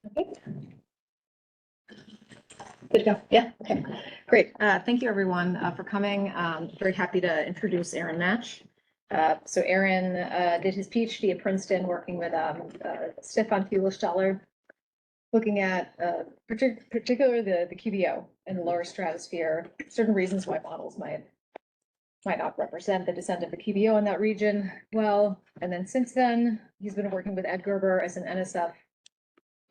Okay. Good to go. Yeah. Okay. Great. Thank you, everyone, for coming. Very happy to introduce Aaron Natch. So Aaron did his PhD at Princeton, working with Stefan Feuerstaller, looking at particularly the QBO in the lower stratosphere. Certain reasons why models might not represent the descent of the QBO in that region well. And then since then, he's been working with Ed Gerber as an NSF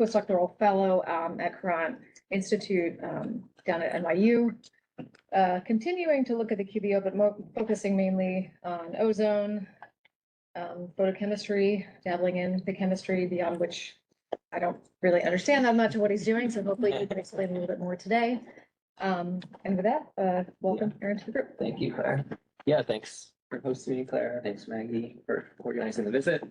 postdoctoral fellow at Courant Institute down at NYU, continuing to look at the QBO, but focusing mainly on ozone, photochemistry, dabbling in the chemistry beyond which I don't really understand that much of what he's doing. So hopefully he can explain a little bit more today. And with that, welcome Aaron to the group. Thank you, Claire. Yeah, thanks for hosting me, Claire. Thanks, Maggie, for organizing the visit.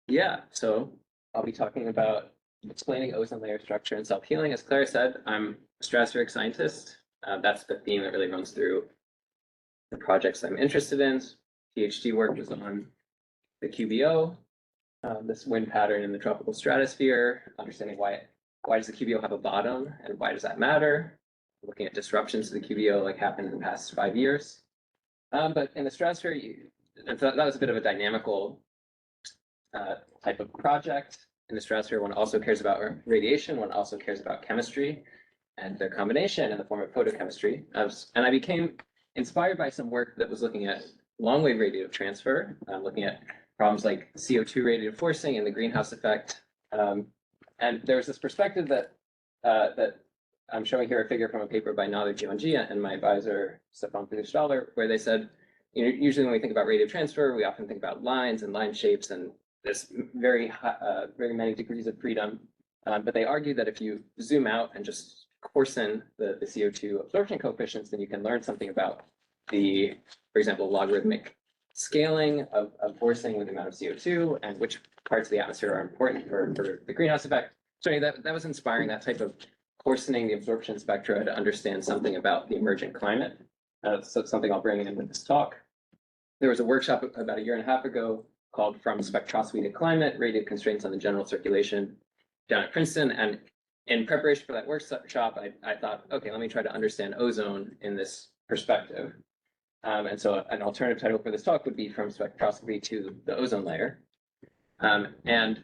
Yeah, so I'll be talking about explaining ozone layer structure and self-healing. As Claire said, I'm a stratospheric scientist. That's the theme that really runs through the projects I'm interested in. PhD work was on the QBO, this wind pattern in the tropical stratosphere, understanding why does the QBO have a bottom and why does that matter? Looking at disruptions to the QBO like happened in the past 5 years. But in the stratosphere, that was a bit of a dynamical type of project. In the stratosphere, one also cares about radiation, one also cares about chemistry and their combination in the form of photochemistry. And I became inspired by some work that was looking at long-wave radiative transfer, looking at problems like CO2 radiative forcing and the greenhouse effect. And there's this perspective that I'm showing here, a figure from a paper by Nader Jiwanji and my advisor, Stefan Feuerstaller, where they said, usually when we think about radiative transfer, we often think about lines and line shapes and there's very many degrees of freedom. But they argue that if you zoom out and just coarsen the CO2 absorption coefficients, then you can learn something about the, for example, logarithmic scaling of forcing with the amount of CO2 and which parts of the atmosphere are important for the greenhouse effect. So that was inspiring, that type of coarsening the absorption spectra to understand something about the emergent climate. So it's something I'll bring in with this talk. There was a workshop about 1.5 years ago called From Spectroscopy to Climate, Radiative Constraints on the General Circulation down at Princeton. And in preparation for that workshop, I thought, okay, let me try to understand ozone in this perspective. And so an alternative title for this talk would be From Spectroscopy to the Ozone Layer. And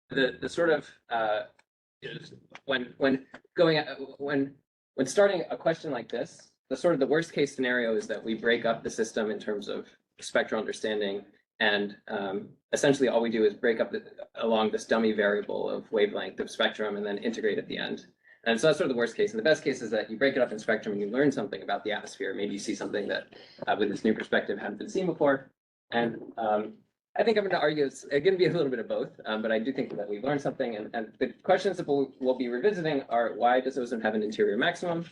the sort of, when starting a question like this, the worst case scenario is that we break up the system in terms of spectral understanding. And essentially all we do is break up along this dummy variable of wavelength of spectrum and then integrate at the end. And so that's sort of the worst case. And the best case is that you break it up in spectrum and you learn something about the atmosphere. Maybe you see something that with this new perspective hadn't been seen before. And I think I'm going to argue it's going to be a little bit of both, but I do think that we learned something. And the questions that we'll be revisiting are, why does ozone have an interior maximum?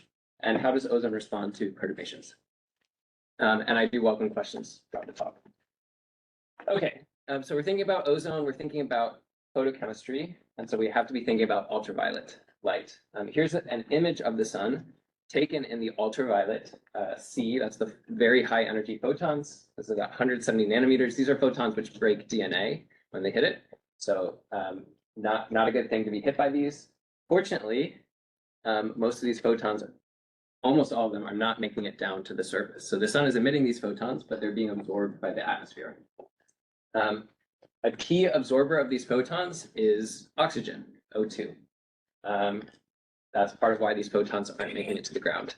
And how does ozone respond to perturbations? And I do welcome questions throughout the talk. Okay, so we're thinking about ozone, we're thinking about photochemistry, and so we have to be thinking about ultraviolet light. Here's an image of the sun taken in the ultraviolet C, that's the very high energy photons. This is about 170 nanometers. These are photons which break DNA when they hit it. So not a good thing to be hit by these. Fortunately, most of these photons, almost all of them, are not making it down to the surface. So the sun is emitting these photons, but they're being absorbed by the atmosphere. A key absorber of these photons is oxygen, O2. That's part of why these photons aren't making it to the ground.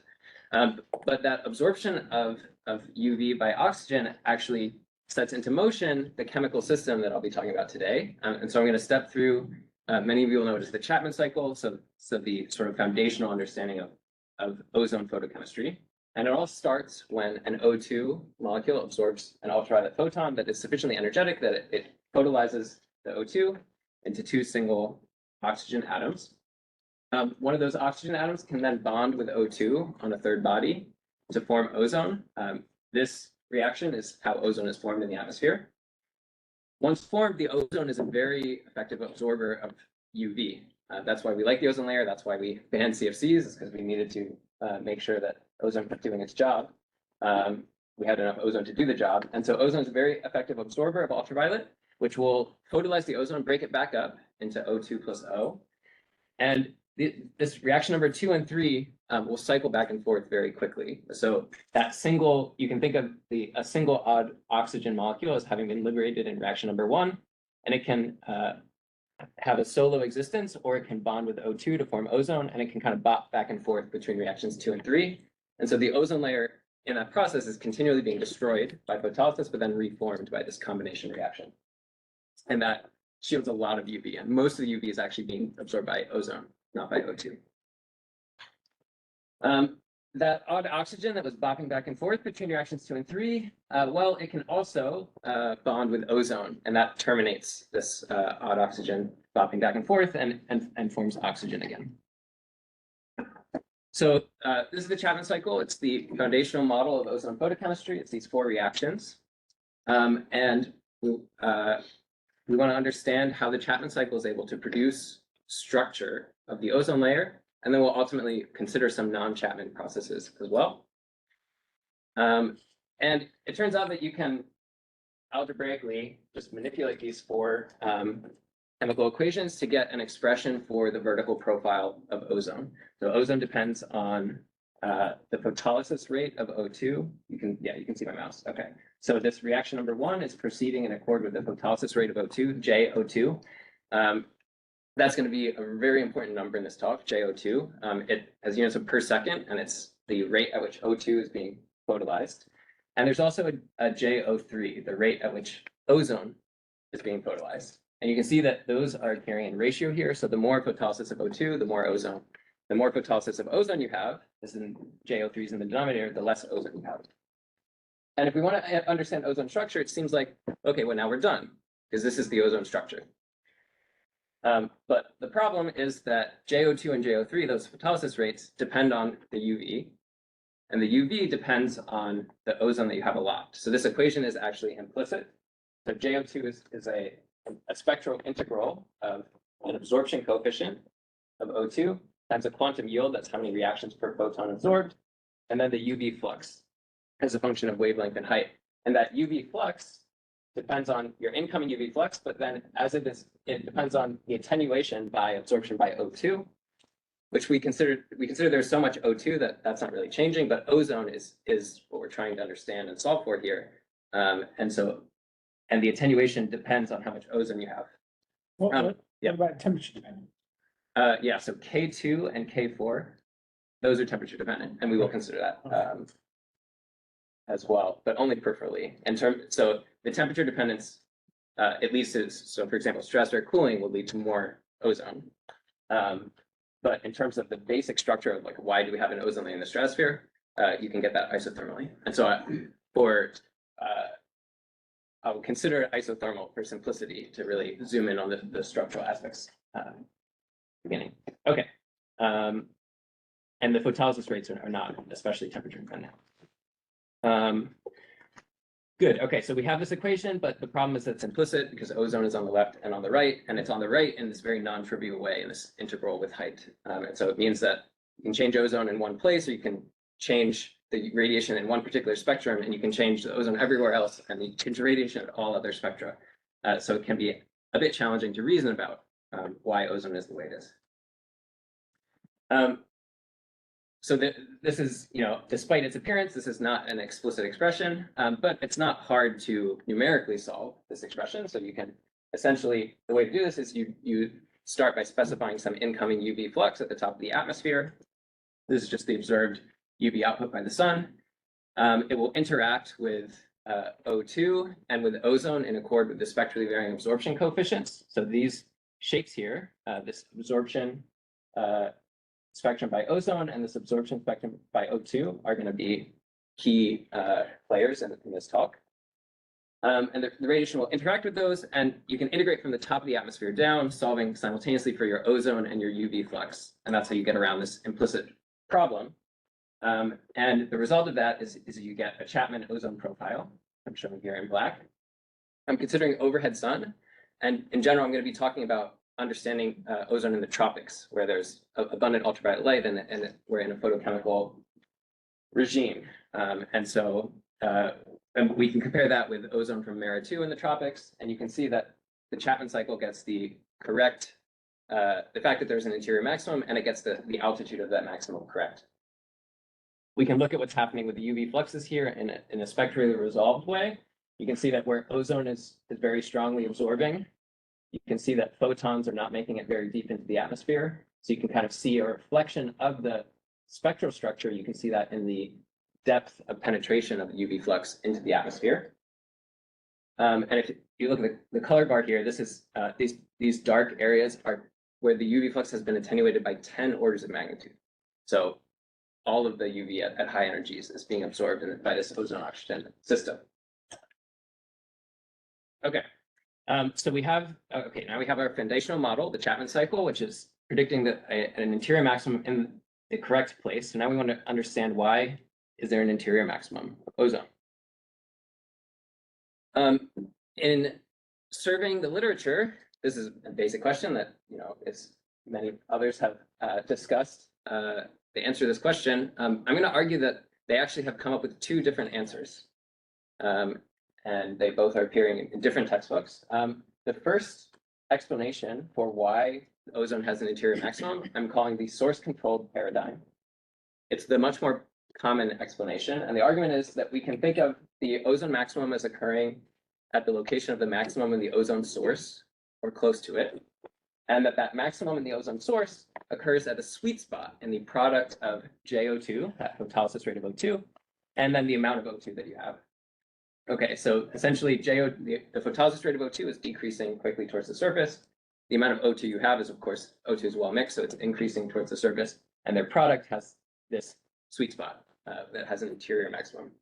But that absorption of UV by oxygen actually sets into motion the chemical system that I'll be talking about today. And so I'm going to step through, many of you will know it as the Chapman cycle, so the sort of foundational understanding of ozone photochemistry. And it all starts when an O2 molecule absorbs an ultraviolet photon that is sufficiently energetic that it photolyzes the O2 into 2 single oxygen atoms. One of those oxygen atoms can then bond with O2 on a third body to form ozone. This reaction is how ozone is formed in the atmosphere. Once formed, the ozone is a very effective absorber of UV. That's why we like the ozone layer. That's why we banned CFCs, is because we needed to make sure that ozone kept doing its job. We had enough ozone to do the job. And so ozone is a very effective absorber of ultraviolet. which will photolyze the ozone, break it back up into O2 plus O. And this reaction number 2 and 3 will cycle back and forth very quickly. So that single, you can think of a single odd oxygen molecule as having been liberated in reaction number 1, and it can have a solo existence, or it can bond with O2 to form ozone, and it can kind of bop back and forth between reactions 2 and 3. And so the ozone layer in that process is continually being destroyed by photolysis, but then reformed by this combination reaction. And that shields a lot of UV, and most of the UV is actually being absorbed by ozone, not by O2. That odd oxygen that was bopping back and forth between reactions 2 and 3, well, it can also bond with ozone, and that terminates this odd oxygen bopping back and forth and forms oxygen again. So this is the Chapman cycle. It's the foundational model of ozone photochemistry. It's these 4 reactions. And we want to understand how the Chapman cycle is able to produce structure of the ozone layer. And then we'll ultimately consider some non-Chapman processes as well. And it turns out that you can algebraically just manipulate these 4 chemical equations to get an expression for the vertical profile of ozone. So ozone depends on the photolysis rate of O2. You can see my mouse. Okay. So this reaction number 1 is proceeding in accord with the photolysis rate of O2, JO2. That's going to be a very important number in this talk, JO2. It has units of per second, and it's the rate at which O2 is being photolyzed. And there's also a JO3, the rate at which ozone is being photolyzed. And you can see that those are carrying ratio here. So the more photolysis of O2, the more ozone. The more photolysis of ozone you have, this is in JO3 is in the denominator, the less ozone you have. And if we want to understand ozone structure, it seems like, okay, well, now we're done, because this is the ozone structure. But the problem is that JO2 and JO3, those photolysis rates, depend on the UV, and the UV depends on the ozone that you have aloft. So this equation is actually implicit. So JO2 is a spectral integral of an absorption coefficient of O2 times a quantum yield, that's how many reactions per photon absorbed, and then the UV flux as a function of wavelength and height. And that UV flux depends on your incoming UV flux, but then as it depends on the attenuation by absorption by O2, which we consider there's so much O2 that that's not really changing, but ozone is what we're trying to understand and solve for here. And the attenuation depends on how much ozone you have. What about temperature dependent? Yeah, so K2 and K4, those are temperature dependent, and we will consider that as well, but only peripherally. So the temperature dependence, at least is, so for example, stratospheric cooling will lead to more ozone. But in terms of the basic structure of like, why do we have an ozone layer in the stratosphere, you can get that isothermally. And so I will consider it isothermal for simplicity to really zoom in on the structural aspects beginning. Okay. And the photolysis rates are not especially temperature dependent. Good. Okay, so we have this equation, but the problem is that it's implicit because ozone is on the left and on the right, and it's on the right in this very non-trivial way in this integral with height. And so it means that you can change ozone in one place, or you can change the radiation in one particular spectrum, and you can change the ozone everywhere else, and you change the radiation at all other spectra. So it can be a bit challenging to reason about why ozone is the way it is. So this is, despite its appearance, this is not an explicit expression, but it's not hard to numerically solve this expression. So you can essentially, the way to do this is you start by specifying some incoming UV flux at the top of the atmosphere. This is just the observed UV output by the sun. It will interact with O2 and with ozone in accord with the spectrally varying absorption coefficients. So these shapes here, this absorption spectrum by ozone and this absorption spectrum by O2 are going to be key players in this talk. And the radiation will interact with those, and you can integrate from the top of the atmosphere down, solving simultaneously for your ozone and your UV flux. And that's how you get around this implicit problem. And the result of that is you get a Chapman ozone profile. I'm showing here in black. I'm considering overhead sun. And in general, I'm going to be talking about understanding ozone in the tropics, where there's abundant ultraviolet light and we're in a photochemical regime. And so And we can compare that with ozone from Mera 2 in the tropics, and you can see that the Chapman cycle gets the correct, the fact that there's an interior maximum, and it gets the altitude of that maximum correct. We can look at what's happening with the UV fluxes here in a spectrally resolved way. You can see that where ozone is very strongly absorbing, you can see that photons are not making it very deep into the atmosphere. So you can kind of see a reflection of the spectral structure. You can see that in the depth of penetration of the UV flux into the atmosphere. And if you look at the color bar here, this is these dark areas are where the UV flux has been attenuated by 10 orders of magnitude. So all of the UV at high energies is being absorbed by this ozone oxygen system. Okay, so we have, now we have our foundational model, the Chapman cycle, which is predicting an interior maximum in the correct place. So now we want to understand why is there an interior maximum of ozone. In surveying the literature, this is a basic question that, as many others have discussed. To answer this question, I'm going to argue that they actually have come up with two different answers. And they both are appearing in different textbooks. The first explanation for why ozone has an interior maximum, I'm calling the source-controlled paradigm. It's the much more common explanation, and the argument is that we can think of the ozone maximum as occurring at the location of the maximum in the ozone source, or close to it, and that maximum in the ozone source occurs at a sweet spot in the product of JO2, that photolysis rate of O2, and then the amount of O2 that you have. Okay, so essentially the photolysis rate of O2 is decreasing quickly towards the surface. The amount of O2 you have is, of course, O2 is well mixed, so it's increasing towards the surface, and their product has this sweet spot that has an interior maximum.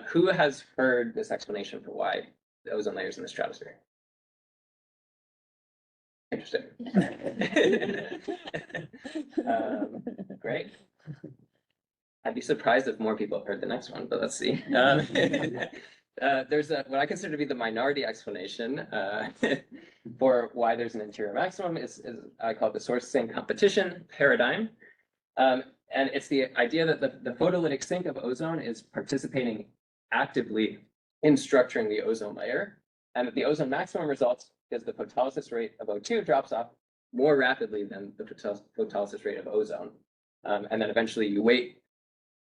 Who has heard this explanation for why the ozone layer is in the stratosphere? Interesting. Great. I'd be surprised if more people have heard the next one, but let's see. There's what I consider to be the minority explanation for why there's an interior maximum is I call it the source sink competition paradigm. And it's the idea that the photolytic sink of ozone is participating actively in structuring the ozone layer, and that the ozone maximum results because the photolysis rate of O2 drops off more rapidly than the photolysis rate of ozone. And then eventually you weight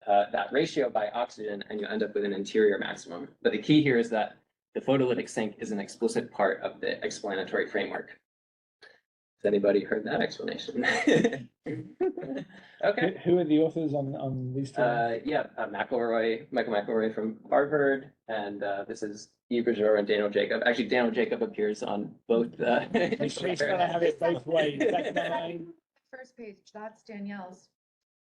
that ratio by oxygen and you end up with an interior maximum. But the key here is that the photolytic sink is an explicit part of the explanatory framework. Has anybody heard that explanation? Okay. Who are the authors on these two? Michael McElroy from Harvard, and this is Yves Berger and Daniel Jacob. Actually, Daniel Jacob appears on both. He's gonna have it both ways. First page, that's Danielle's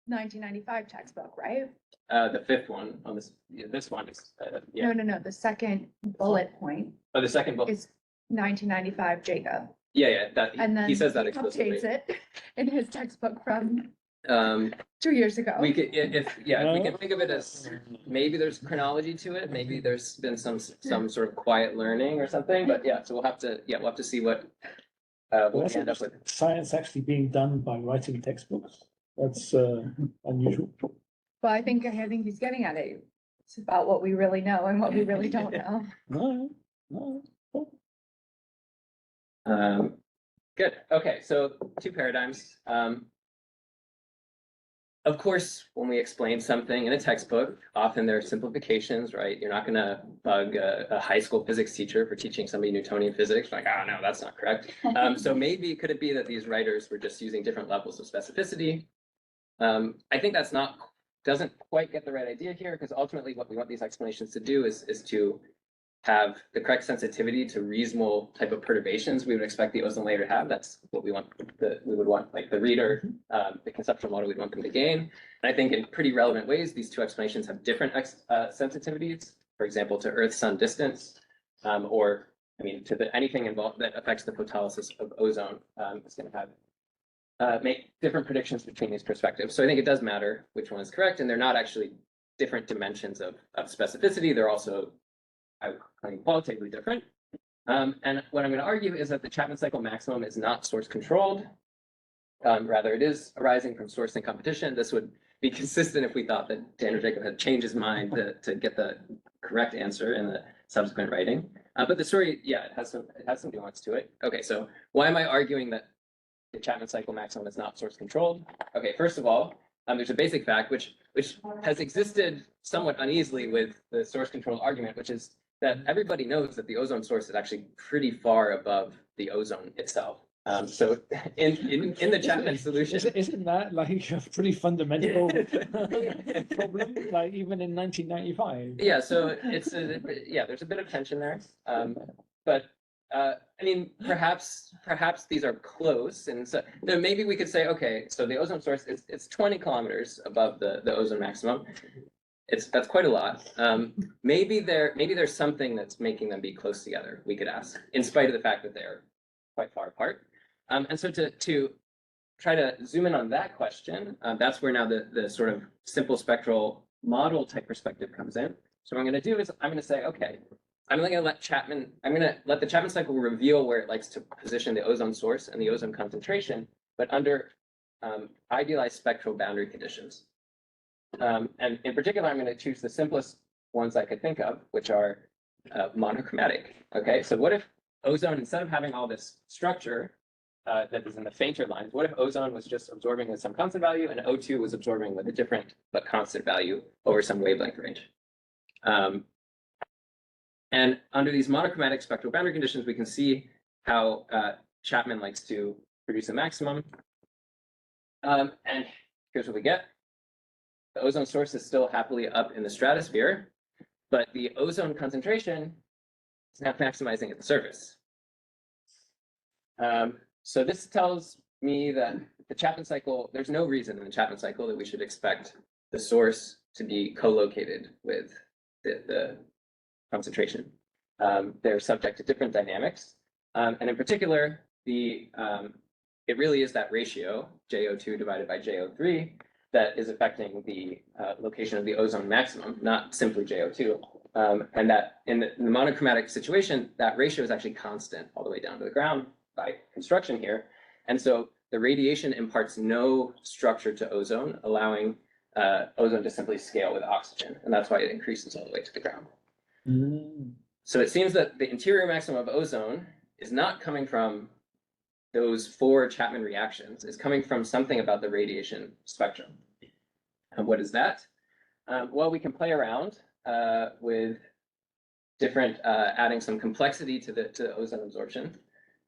1995 textbook, right? The fifth one on this. This one is No, the second bullet point Oh, the second book. is 1995 Jacob. That And then he says that he explicitly. updates it in his textbook from Um, 2 years ago. we could, if we can think of it as maybe there's chronology to it, maybe there's been some sort of quiet learning or something, but so we'll have to see what we'll end up with. Science actually being done by writing textbooks. That's unusual. But I think he's getting at it. It's about what we really know and what we really don't know. No. Good. Okay, so two paradigms. Of course, when we explain something in a textbook, often there are simplifications, right? You're not going to bug a high school physics teacher for teaching somebody Newtonian physics. Like, oh, no, that's not correct. So maybe could it be that these writers were just using different levels of specificity? I think doesn't quite get the right idea here, because ultimately what we want these explanations to do is to have the correct sensitivity to reasonable type of perturbations we would expect the ozone layer to have. That's what we want. We would want, like the reader, the conceptual model we'd want them to gain. And I think in pretty relevant ways, these two explanations have different sensitivities. For example, to Earth-Sun distance, or to anything involved that affects the photolysis of ozone is going to have make different predictions between these perspectives. So I think it does matter which one is correct, and they're not actually different dimensions of specificity. They're also qualitatively different. And what I'm going to argue is that the Chapman cycle maximum is not source controlled. Rather, it is arising from source and competition. This would be consistent if we thought that Daniel Jacob had changed his mind to get the correct answer in the subsequent writing. But the story, yeah, it has some nuance to it. Okay, so why am I arguing that the Chapman cycle maximum is not source controlled? Okay, first of all, there's a basic fact which has existed somewhat uneasily with the source control argument, which is that everybody knows that the ozone source is actually pretty far above the ozone itself. So in the Chapman solution, Isn't that like a pretty fundamental problem? Like even in 1995. yeah, so there's a bit of tension there. But I mean, perhaps these are close, and so maybe we could say, okay, so the ozone source it's 20 kilometers above the ozone maximum. That's quite a lot. Maybe there's something that's making them be close together. We could ask, in spite of the fact that they're quite far apart. And so to try to zoom in on that question, that's where now the sort of simple spectral model type perspective comes in. So what I'm going to do is I'm going to say, okay, I'm going to let the Chapman cycle reveal where it likes to position the ozone source and the ozone concentration, but under idealized spectral boundary conditions. And in particular, I'm going to choose the simplest ones I could think of, which are monochromatic. Okay, so what if ozone, instead of having all this structure that is in the fainter lines, what if ozone was just absorbing with some constant value and O2 was absorbing with a different but constant value over some wavelength range? And under these monochromatic spectral boundary conditions, we can see how Chapman likes to produce a maximum. And here's what we get. The ozone source is still happily up in the stratosphere, but the ozone concentration is now maximizing at the surface. So this tells me that the Chapman cycle, there's no reason in the Chapman cycle that we should expect the source to be co-located with the concentration. They're subject to different dynamics. And in particular, it really is that ratio, JO2 divided by JO3, that is affecting the location of the ozone maximum, not simply JO2. And that in the monochromatic situation, that ratio is actually constant all the way down to the ground by construction here. And so the radiation imparts no structure to ozone, allowing ozone to simply scale with oxygen. And that's why it increases all the way to the ground. So it seems that the interior maximum of ozone is not coming from those 4 Chapman reactions. It's coming from something about the radiation spectrum. And what is that? Well, we can play around with different, adding some complexity to the ozone absorption.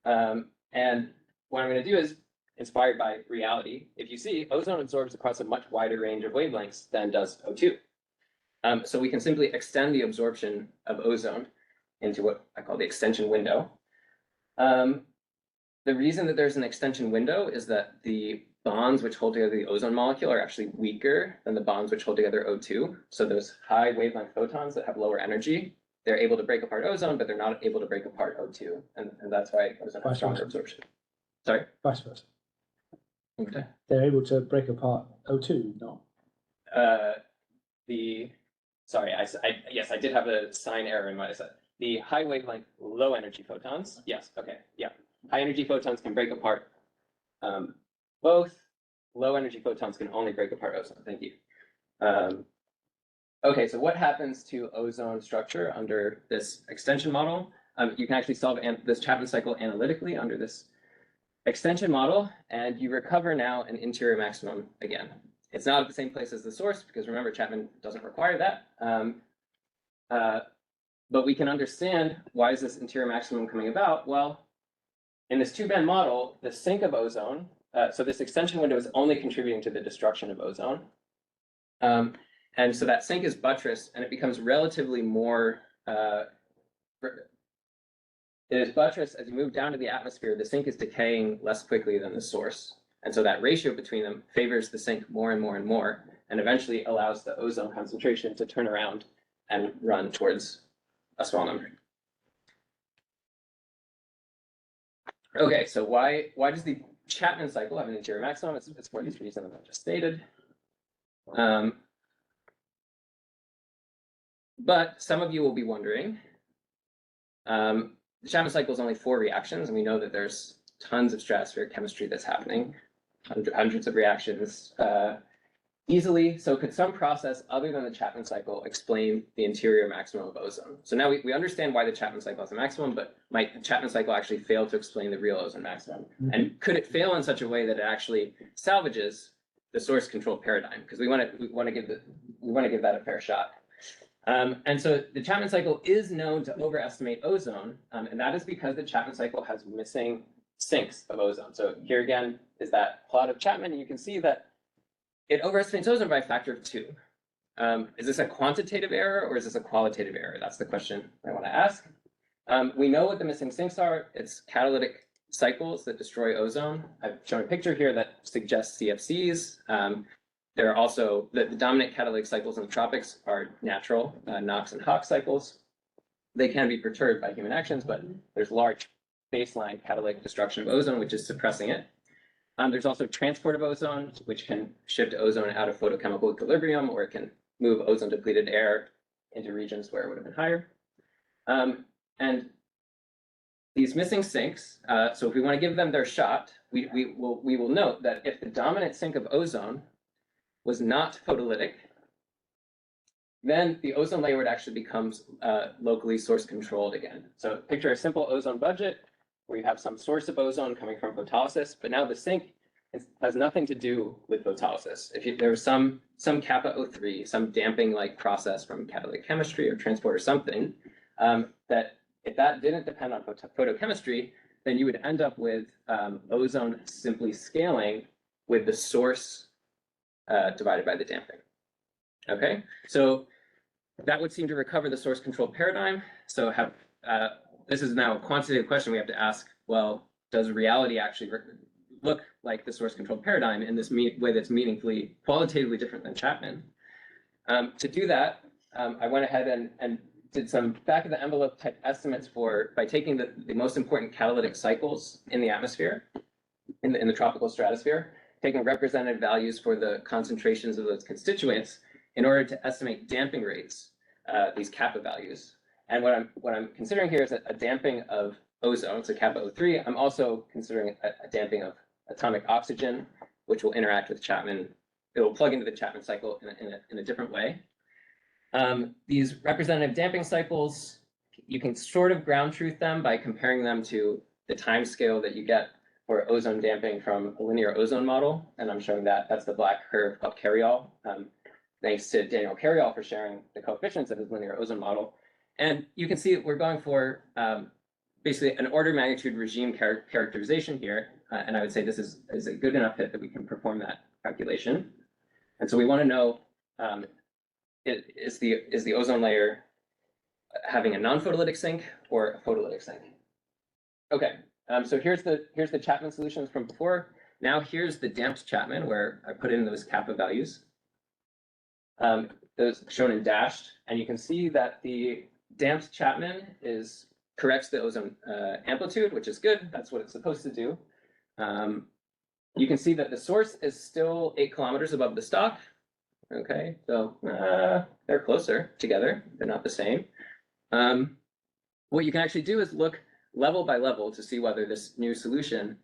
And what I'm going to do is, inspired by reality, if you see, ozone absorbs across a much wider range of wavelengths than does O2. So we can simply extend the absorption of ozone into what I call the extension window. The reason that there's an extension window is that the bonds which hold together the ozone molecule are actually weaker than the bonds which hold together O2. So those high wavelength photons that have lower energy, they're able to break apart ozone, but they're not able to break apart O2. And that's why ozone has stronger absorption. Sorry? Vice versa. Okay. They're able to break apart O2, no? Sorry, yes, I did have a sign error in what I said. The high wavelength, low energy photons. Yes, okay, yeah. High energy photons can break apart both. Low energy photons can only break apart ozone. Thank you. Okay, so what happens to ozone structure under this extension model? You can actually solve this Chapman cycle analytically under this extension model, and you recover now an interior maximum again. It's not at the same place as the source, because remember, Chapman doesn't require that. But we can understand, why is this interior maximum coming about? Well, in this 2-band model, the sink of ozone, so this extension window is only contributing to the destruction of ozone. And so that sink is buttressed, and it becomes relatively more, it is buttressed as you move down to the atmosphere. The sink is decaying less quickly than the source. And so that ratio between them favors the sink more and more and more, and eventually allows the ozone concentration to turn around and run towards a small number. Okay, so why does the Chapman cycle have an interior maximum? It's for this reason that I just stated. But some of you will be wondering, the Chapman cycle is only 4 reactions, and we know that there's tons of stratospheric chemistry that's happening, hundreds of reactions easily. So could some process other than the Chapman cycle explain the interior maximum of ozone? So now we understand why the Chapman cycle is a maximum, but might the Chapman cycle actually fail to explain the real ozone maximum? And could it fail in such a way that it actually salvages the source control paradigm? Because we want to give that a fair shot. And so the Chapman cycle is known to overestimate ozone, and that is because the Chapman cycle has missing sinks of ozone. So here again is that plot of Chapman, and you can see that it overestimates ozone by a factor of 2. Is this a quantitative error or is this a qualitative error? That's the question I want to ask. We know what the missing sinks are. It's catalytic cycles that destroy ozone. I've shown a picture here that suggests CFCs. There are also the dominant catalytic cycles in the tropics are natural NOx and HOX cycles. They can be perturbed by human actions, but there's large baseline catalytic destruction of ozone, which is suppressing it. There's also transport of ozone, which can shift ozone out of photochemical equilibrium, or it can move ozone depleted air into regions where it would have been higher. And these missing sinks, so if we want to give them their shot, we will note that if the dominant sink of ozone was not photolytic, then the ozone layer would actually become locally source controlled again. So picture a simple ozone budget where you have some source of ozone coming from photolysis, but now the sink has nothing to do with photolysis. If there was some kappa O3, some damping like process from catalytic chemistry or transport or something, that if that didn't depend on photochemistry, then you would end up with ozone simply scaling with the source divided by the damping. Okay, so that would seem to recover the source control paradigm. So this is now a quantitative question we have to ask. Well, does reality actually look like the source control paradigm in this way that's meaningfully, qualitatively different than Chapman? To do that, I went ahead and did some back of the envelope type estimates by taking the most important catalytic cycles in the atmosphere, in the tropical stratosphere, taking representative values for the concentrations of those constituents in order to estimate damping rates, these kappa values. And what I'm considering here is a damping of ozone, so kappa O3. I'm also considering a damping of atomic oxygen, which will interact with Chapman. It will plug into the Chapman cycle in a different way. These representative damping cycles, you can sort of ground truth them by comparing them to the time scale that you get for ozone damping from a linear ozone model. And I'm showing that that's the black curve called Carryall. Thanks to Daniel Carryall for sharing the coefficients of his linear ozone model. And you can see we're going for basically an order of magnitude regime characterization here. And I would say this is a good enough hit that we can perform that calculation. And so we want to know, is the ozone layer having a non-photolytic sink or a photolytic sink? Okay, so here's the Chapman solutions from before. Now here's the damped Chapman where I put in those kappa values. Those shown in dashed, and you can see that the damped Chapman corrects the ozone amplitude, which is good. That's what it's supposed to do. You can see that the source is still 8 kilometers above the stock. Okay, so they're closer together. They're not the same. What you can actually do is look level by level to see whether this new solution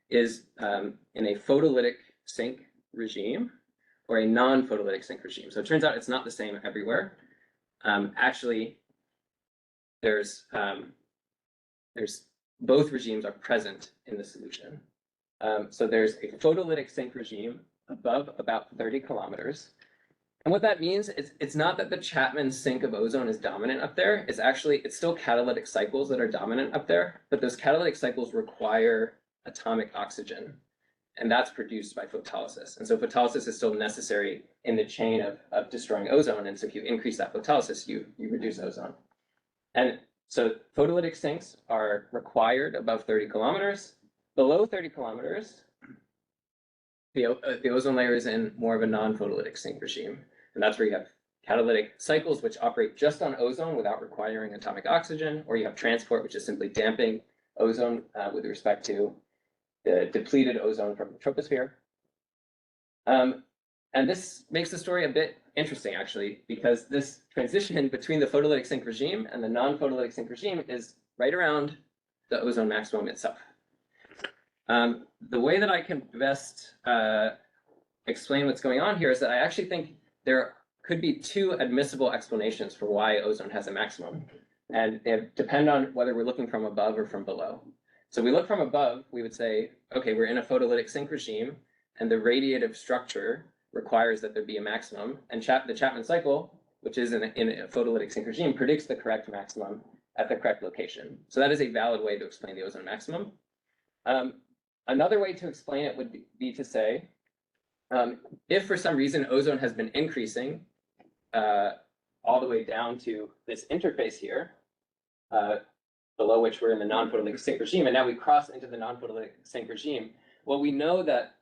is in a photolytic sink regime or a non-photolytic sink regime. So it turns out it's not the same everywhere. Actually, there's both regimes are present in the solution. So there's a photolytic sink regime above about 30 kilometers. And what that means is it's not that the Chapman sink of ozone is dominant up there. It's still catalytic cycles that are dominant up there, but those catalytic cycles require atomic oxygen. And that's produced by photolysis. And so photolysis is still necessary in the chain of destroying ozone. And so if you increase that photolysis, you reduce ozone. And so photolytic sinks are required above 30 kilometers. Below 30 kilometers, the ozone layer is in more of a non-photolytic sink regime. And that's where you have catalytic cycles, which operate just on ozone without requiring atomic oxygen, or you have transport, which is simply damping ozone with respect to the depleted ozone from the troposphere. And this makes the story a bit interesting, actually, because this transition between the photolytic sink regime and the non-photolytic sink regime is right around the ozone maximum itself. The way that I can best explain what's going on here is that I actually think there could be two admissible explanations for why ozone has a maximum. And they depend on whether we're looking from above or from below. So we look from above, we would say, okay, we're in a photolytic sink regime, and the radiative structure requires that there be a maximum. And the Chapman cycle, which is in a photolytic sink regime, predicts the correct maximum at the correct location. So that is a valid way to explain the ozone maximum. Another way to explain it would be to say, if for some reason ozone has been increasing all the way down to this interface here, below which we're in the non-photolytic sink regime, and now we cross into the non-photolytic sink regime, well, we know that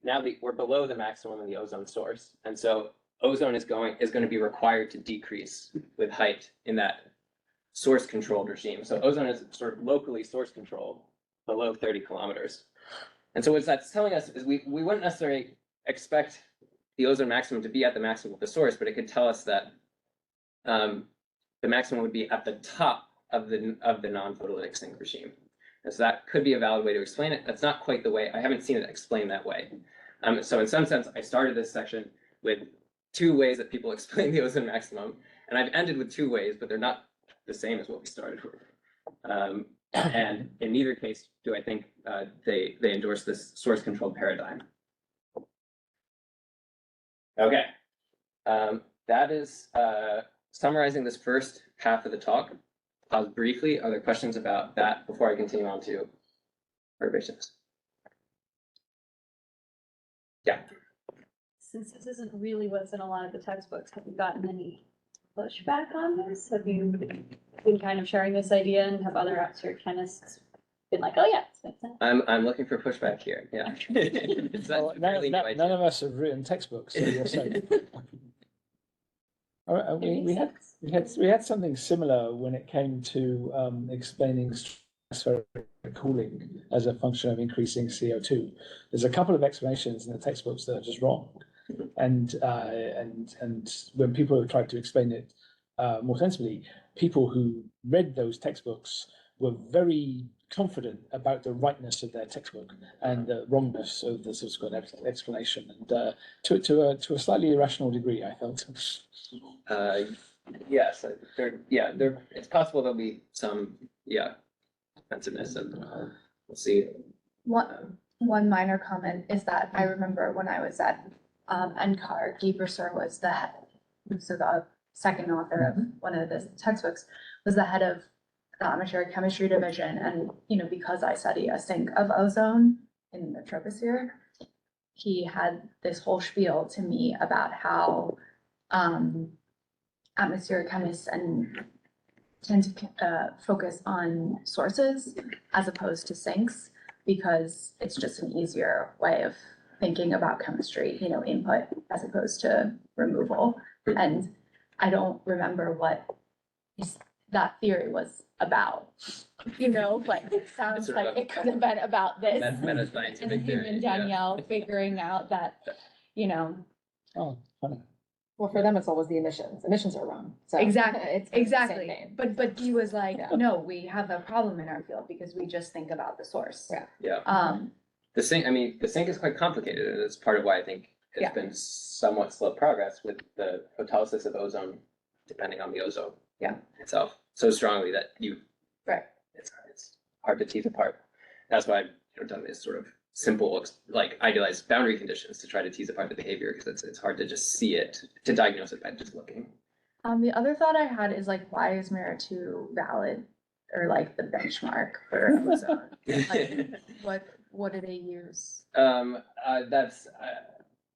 now we're below the maximum in the ozone source, and so ozone is going to be required to decrease with height in that source controlled regime. So ozone is sort of locally source controlled below 30 kilometers. And so what that's telling us is we wouldn't necessarily expect the ozone maximum to be at the maximum of the source, but it could tell us that the maximum would be at the top of the non-photolytic sink regime. And so that could be a valid way to explain it. That's not quite the way, I haven't seen it explained that way. So in some sense, I started this section with two ways that people explain the ozone maximum, and I've ended with two ways, but they're not the same as what we started with. And in neither case do I think they endorse this source controlled paradigm. Okay, that is summarizing this first half of the talk. Pause briefly. Are there questions about that before I continue on to perturbations? Yeah. Since this isn't really what's in a lot of the textbooks, have you gotten any pushback on this? Have you been kind of sharing this idea, and have other atmospheric chemists been like, oh yeah, this makes sense? I'm looking for pushback here. Yeah. It's Well, a fairly new none idea. of us have written textbooks, so you're safe. All right, It makes sense. we had something similar when it came to explaining stratospheric cooling as a function of increasing CO2. There's a couple of explanations in the textbooks that are just wrong, and when people have tried to explain it more sensibly, people who read those textbooks were very confident about the rightness of their textbook and the wrongness of the subsequent explanation, and to a slightly irrational degree, I felt. Yes, it's possible there'll be some, offensiveness, and we'll see. One minor comment is that I remember when I was at NCAR, Guy Bresser was so the second author of one of the textbooks, was the head of the atmospheric chemistry division. And, because I study a sink of ozone in the troposphere, he had this whole spiel to me about how atmospheric chemists tend to focus on sources as opposed to sinks, because it's just an easier way of thinking about chemistry, input as opposed to removal. And I don't remember what that theory was about, but it sounds Sort like of it could have been about this. Meta-scientific And him theory, and yeah. Danielle figuring out that, Oh, funny. Well, for them, it's always the emissions. Emissions are wrong. So Exactly, it's kind of the same exactly. thing. But he was like, Yeah. no, we have a problem in our field because we just think about the source. Yeah. Yeah. The sink is quite complicated, and it's part of why I think it's Yeah. been somewhat slow progress with the photolysis of ozone, depending on the ozone itself, so strongly that Right. it's hard to tease apart. That's why I've done this sort of simple, like idealized boundary conditions to try to tease apart the behavior, because it's hard to just see it, to diagnose it by just looking. The other thought I had is like, why is MERA 2 valid, or like the benchmark for ozone? Like, what do they use?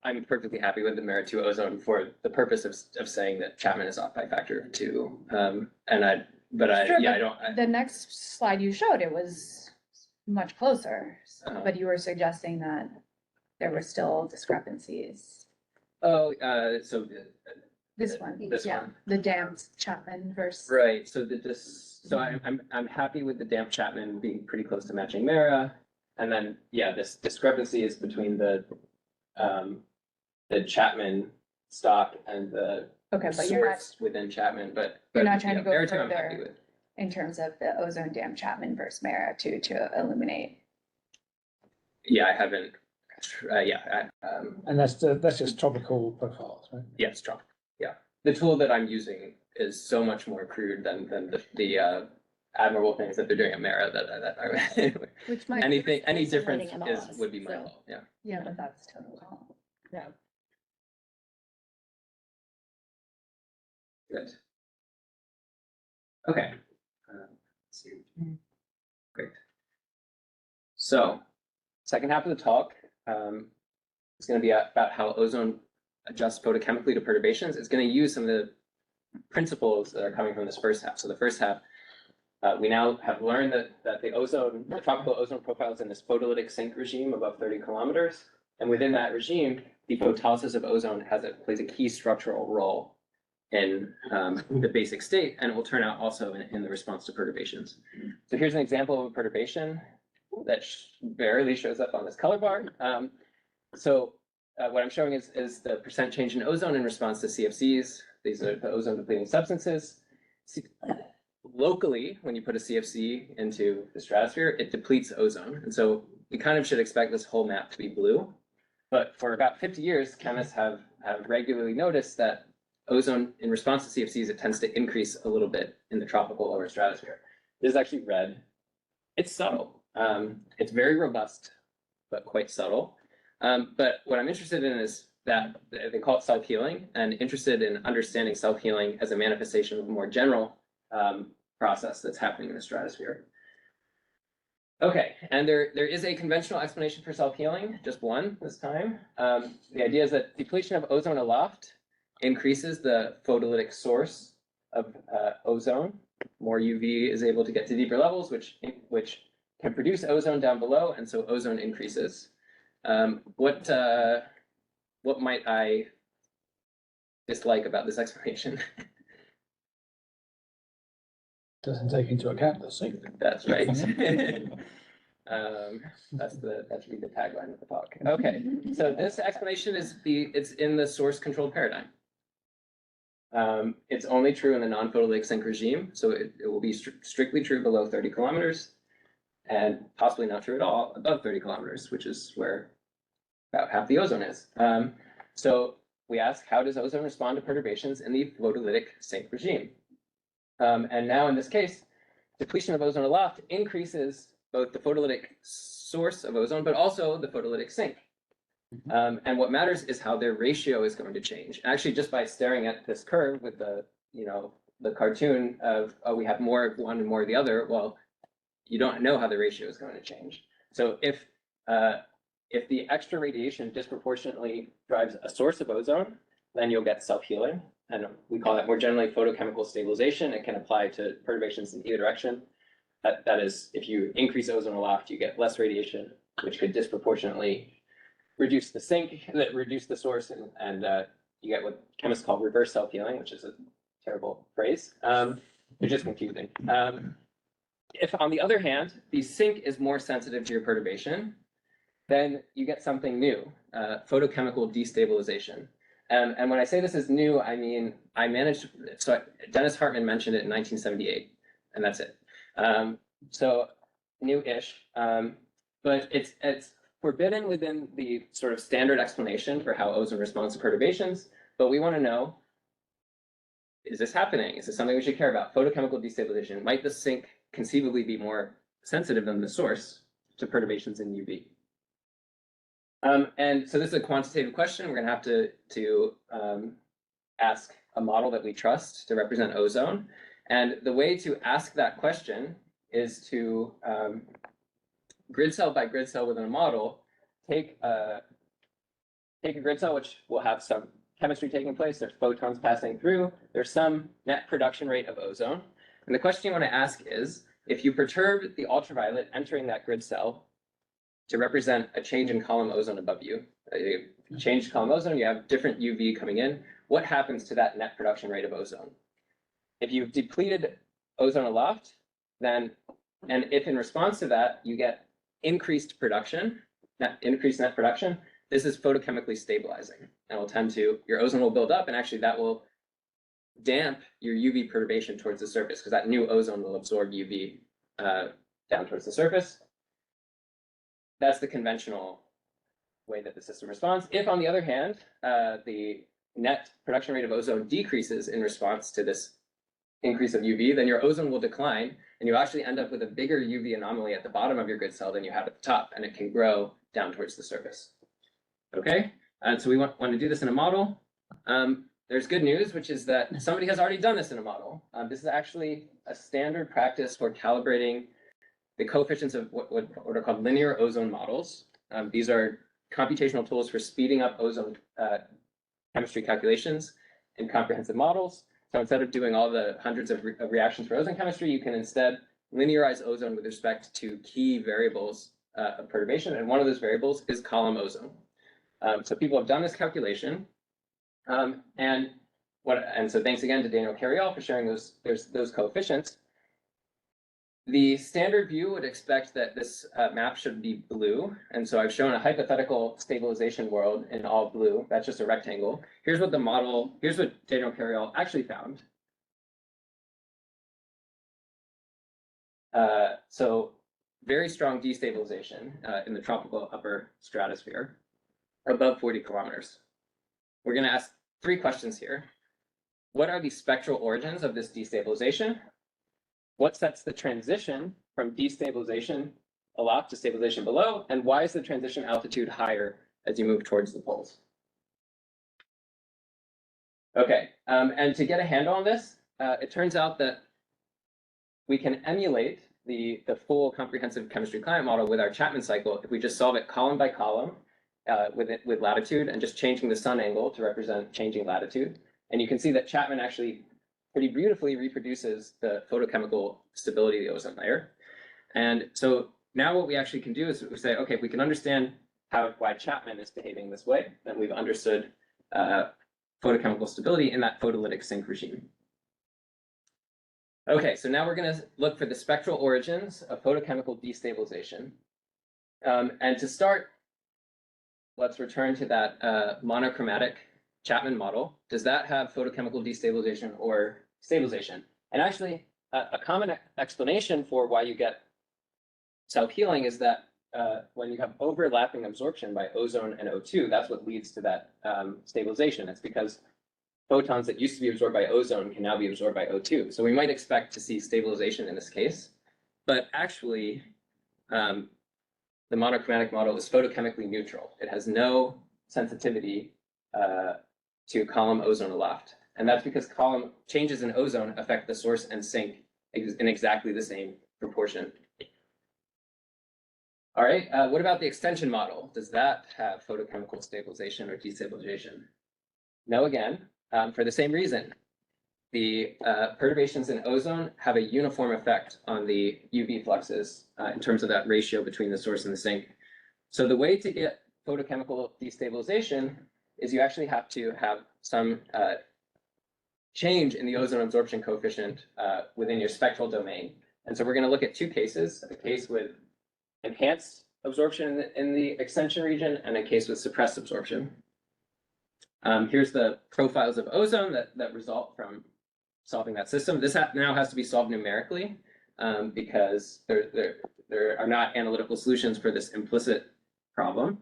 I'm perfectly happy with the MERA 2 ozone for the purpose of saying that Chapman is off by a factor of 2. Sure, I don't. The next slide you showed, it was much closer, Uh-huh. but you were suggesting that there were still discrepancies. So This one, This yeah, one. the damped Chapman versus. right, so I'm happy with the damp Chapman being pretty close to matching MERA, and then this discrepancy is between the Chapman stock and the Okay, but you're not, source within Chapman, but You're not trying to go MERA 2 I'm further. happy with. in terms of the ozone dam Chapman versus MERA to illuminate. Yeah, I haven't And that's just tropical profiles, right? Yes, tropical. Yeah, the tool that I'm using is so much more crude than the admirable things that they're doing at Mara that Which might. anything, any difference Isolating is, MLS, would be my so. fault, yeah. Yeah, but that's totally wrong. Yeah. Good. Okay. Let's see. Great. So, second half of the talk is going to be about how ozone adjusts photochemically to perturbations. It's going to use some of the principles that are coming from this first half. So the first half, we now have learned that the tropical ozone profile is in this photolytic sink regime above 30 kilometers. And within that regime, the photolysis of ozone plays a key structural role in the basic state, and it will turn out also in the response to perturbations. So here's an example of a perturbation that barely shows up on this color bar. What I'm showing is the percent change in ozone in response to CFCs. These are the ozone depleting substances. Locally, when you put a CFC into the stratosphere, it depletes ozone. And so we kind of should expect this whole map to be blue. But for about 50 years, chemists have regularly noticed that ozone, in response to CFCs, it tends to increase a little bit in the tropical lower stratosphere. This is actually red. It's subtle. It's very robust, but quite subtle. But what I'm interested in is that they call it self-healing, and interested in understanding self-healing as a manifestation of a more general process that's happening in the stratosphere. Okay, and there is a conventional explanation for self-healing, just one this time. The idea is that depletion of ozone aloft increases the photolytic source of ozone. More UV is able to get to deeper levels, which can produce ozone down below, and so ozone increases. What might I dislike about this explanation? Doesn't take into account the sink. That's right. That should be the tagline of the talk. Okay, so this explanation it's in the source controlled paradigm. It's only true in the non-photolytic sink regime, so it will be strictly true below 30 kilometers, and possibly not true at all above 30 kilometers, which is where about half the ozone is. So we ask, how does ozone respond to perturbations in the photolytic sink regime? And now in this case, depletion of ozone aloft increases both the photolytic source of ozone, but also the photolytic sink. And what matters is how their ratio is going to change. Actually, just by staring at this curve with the cartoon of, oh, we have more of one and more of the other, well, you don't know how the ratio is going to change. So if the extra radiation disproportionately drives a source of ozone, then you'll get self-healing. And we call that more generally photochemical stabilization. It can apply to perturbations in either direction. That is, if you increase ozone aloft, you get less radiation, which could disproportionately reduce the sink, reduce the source, and you get what chemists call reverse self-healing, which is a terrible phrase. It's just confusing. If, on the other hand, the sink is more sensitive to your perturbation, then you get something new, photochemical destabilization. And when I say this is new, I mean, so Dennis Hartmann mentioned it in 1978, and that's it. So new-ish, but it's forbidden within the sort of standard explanation for how ozone responds to perturbations, but we want to know, is this happening? Is this something we should care about? Photochemical destabilization. Might the sink conceivably be more sensitive than the source to perturbations in UV? And so this is a quantitative question. We're going to have to ask a model that we trust to represent ozone. And the way to ask that question is to grid cell by grid cell within a model, take a grid cell which will have some chemistry taking place. There's photons passing through. There's some net production rate of ozone. And the question you want to ask is, if you perturb the ultraviolet entering that grid cell to represent a change in column ozone above you, change column ozone, you have different UV coming in, what happens to that net production rate of ozone? If you've depleted ozone aloft, then, and if in response to that, you get increased production, increased net production, this is photochemically stabilizing, and will tend to, your ozone will build up, and actually that will damp your UV perturbation towards the surface, because that new ozone will absorb UV down towards the surface. That's the conventional way that the system responds. If, on the other hand, the net production rate of ozone decreases in response to this increase of UV, then your ozone will decline, and you actually end up with a bigger UV anomaly at the bottom of your grid cell than you have at the top, and it can grow down towards the surface. Okay, and so we want to do this in a model. There's good news, which is that somebody has already done this in a model. This is actually a standard practice for calibrating the coefficients of what are called linear ozone models. These are computational tools for speeding up ozone chemistry calculations in comprehensive models. So instead of doing all the hundreds of reactions for ozone chemistry, you can instead linearize ozone with respect to key variables of perturbation. And one of those variables is column ozone. So people have done this calculation. And so thanks again to Daniel Carriol for sharing those coefficients. The standard view would expect that this map should be blue. And so I've shown a hypothetical stabilization world in all blue. That's just a rectangle. Here's what Daniel Carriol actually found. So very strong destabilization in the tropical upper stratosphere above 40 kilometers. We're going to ask 3 questions here. What are the spectral origins of this destabilization? What sets the transition from destabilization aloft to stabilization below? And why is the transition altitude higher as you move towards the poles? Okay, and to get a handle on this, it turns out that we can emulate the full comprehensive chemistry climate model with our Chapman cycle if we just solve it column by column with latitude and just changing the sun angle to represent changing latitude. And you can see that Chapman actually pretty beautifully reproduces the photochemical stability of the ozone layer. And so now what we actually can do is we say, okay, if we can understand why Chapman is behaving this way, then we've understood photochemical stability in that photolytic sink regime. Okay, so now we're going to look for the spectral origins of photochemical destabilization. And to start, let's return to that monochromatic Chapman model. Does that have photochemical destabilization or stabilization? And actually, a common explanation for why you get self-healing is that when you have overlapping absorption by ozone and O2, that's what leads to that stabilization. It's because photons that used to be absorbed by ozone can now be absorbed by O2. So we might expect to see stabilization in this case, but actually, the monochromatic model is photochemically neutral. It has no sensitivity to column ozone aloft. And that's because column changes in ozone affect the source and sink in exactly the same proportion. All right, what about the extension model? Does that have photochemical stabilization or destabilization? No, again, for the same reason. The perturbations in ozone have a uniform effect on the UV fluxes in terms of that ratio between the source and the sink. So the way to get photochemical destabilization is you actually have to have some change in the ozone absorption coefficient within your spectral domain. And so we're going to look at 2 cases, a case with enhanced absorption in the extension region and a case with suppressed absorption. Here's the profiles of ozone that result from solving that system. This now has to be solved numerically because there are not analytical solutions for this implicit problem.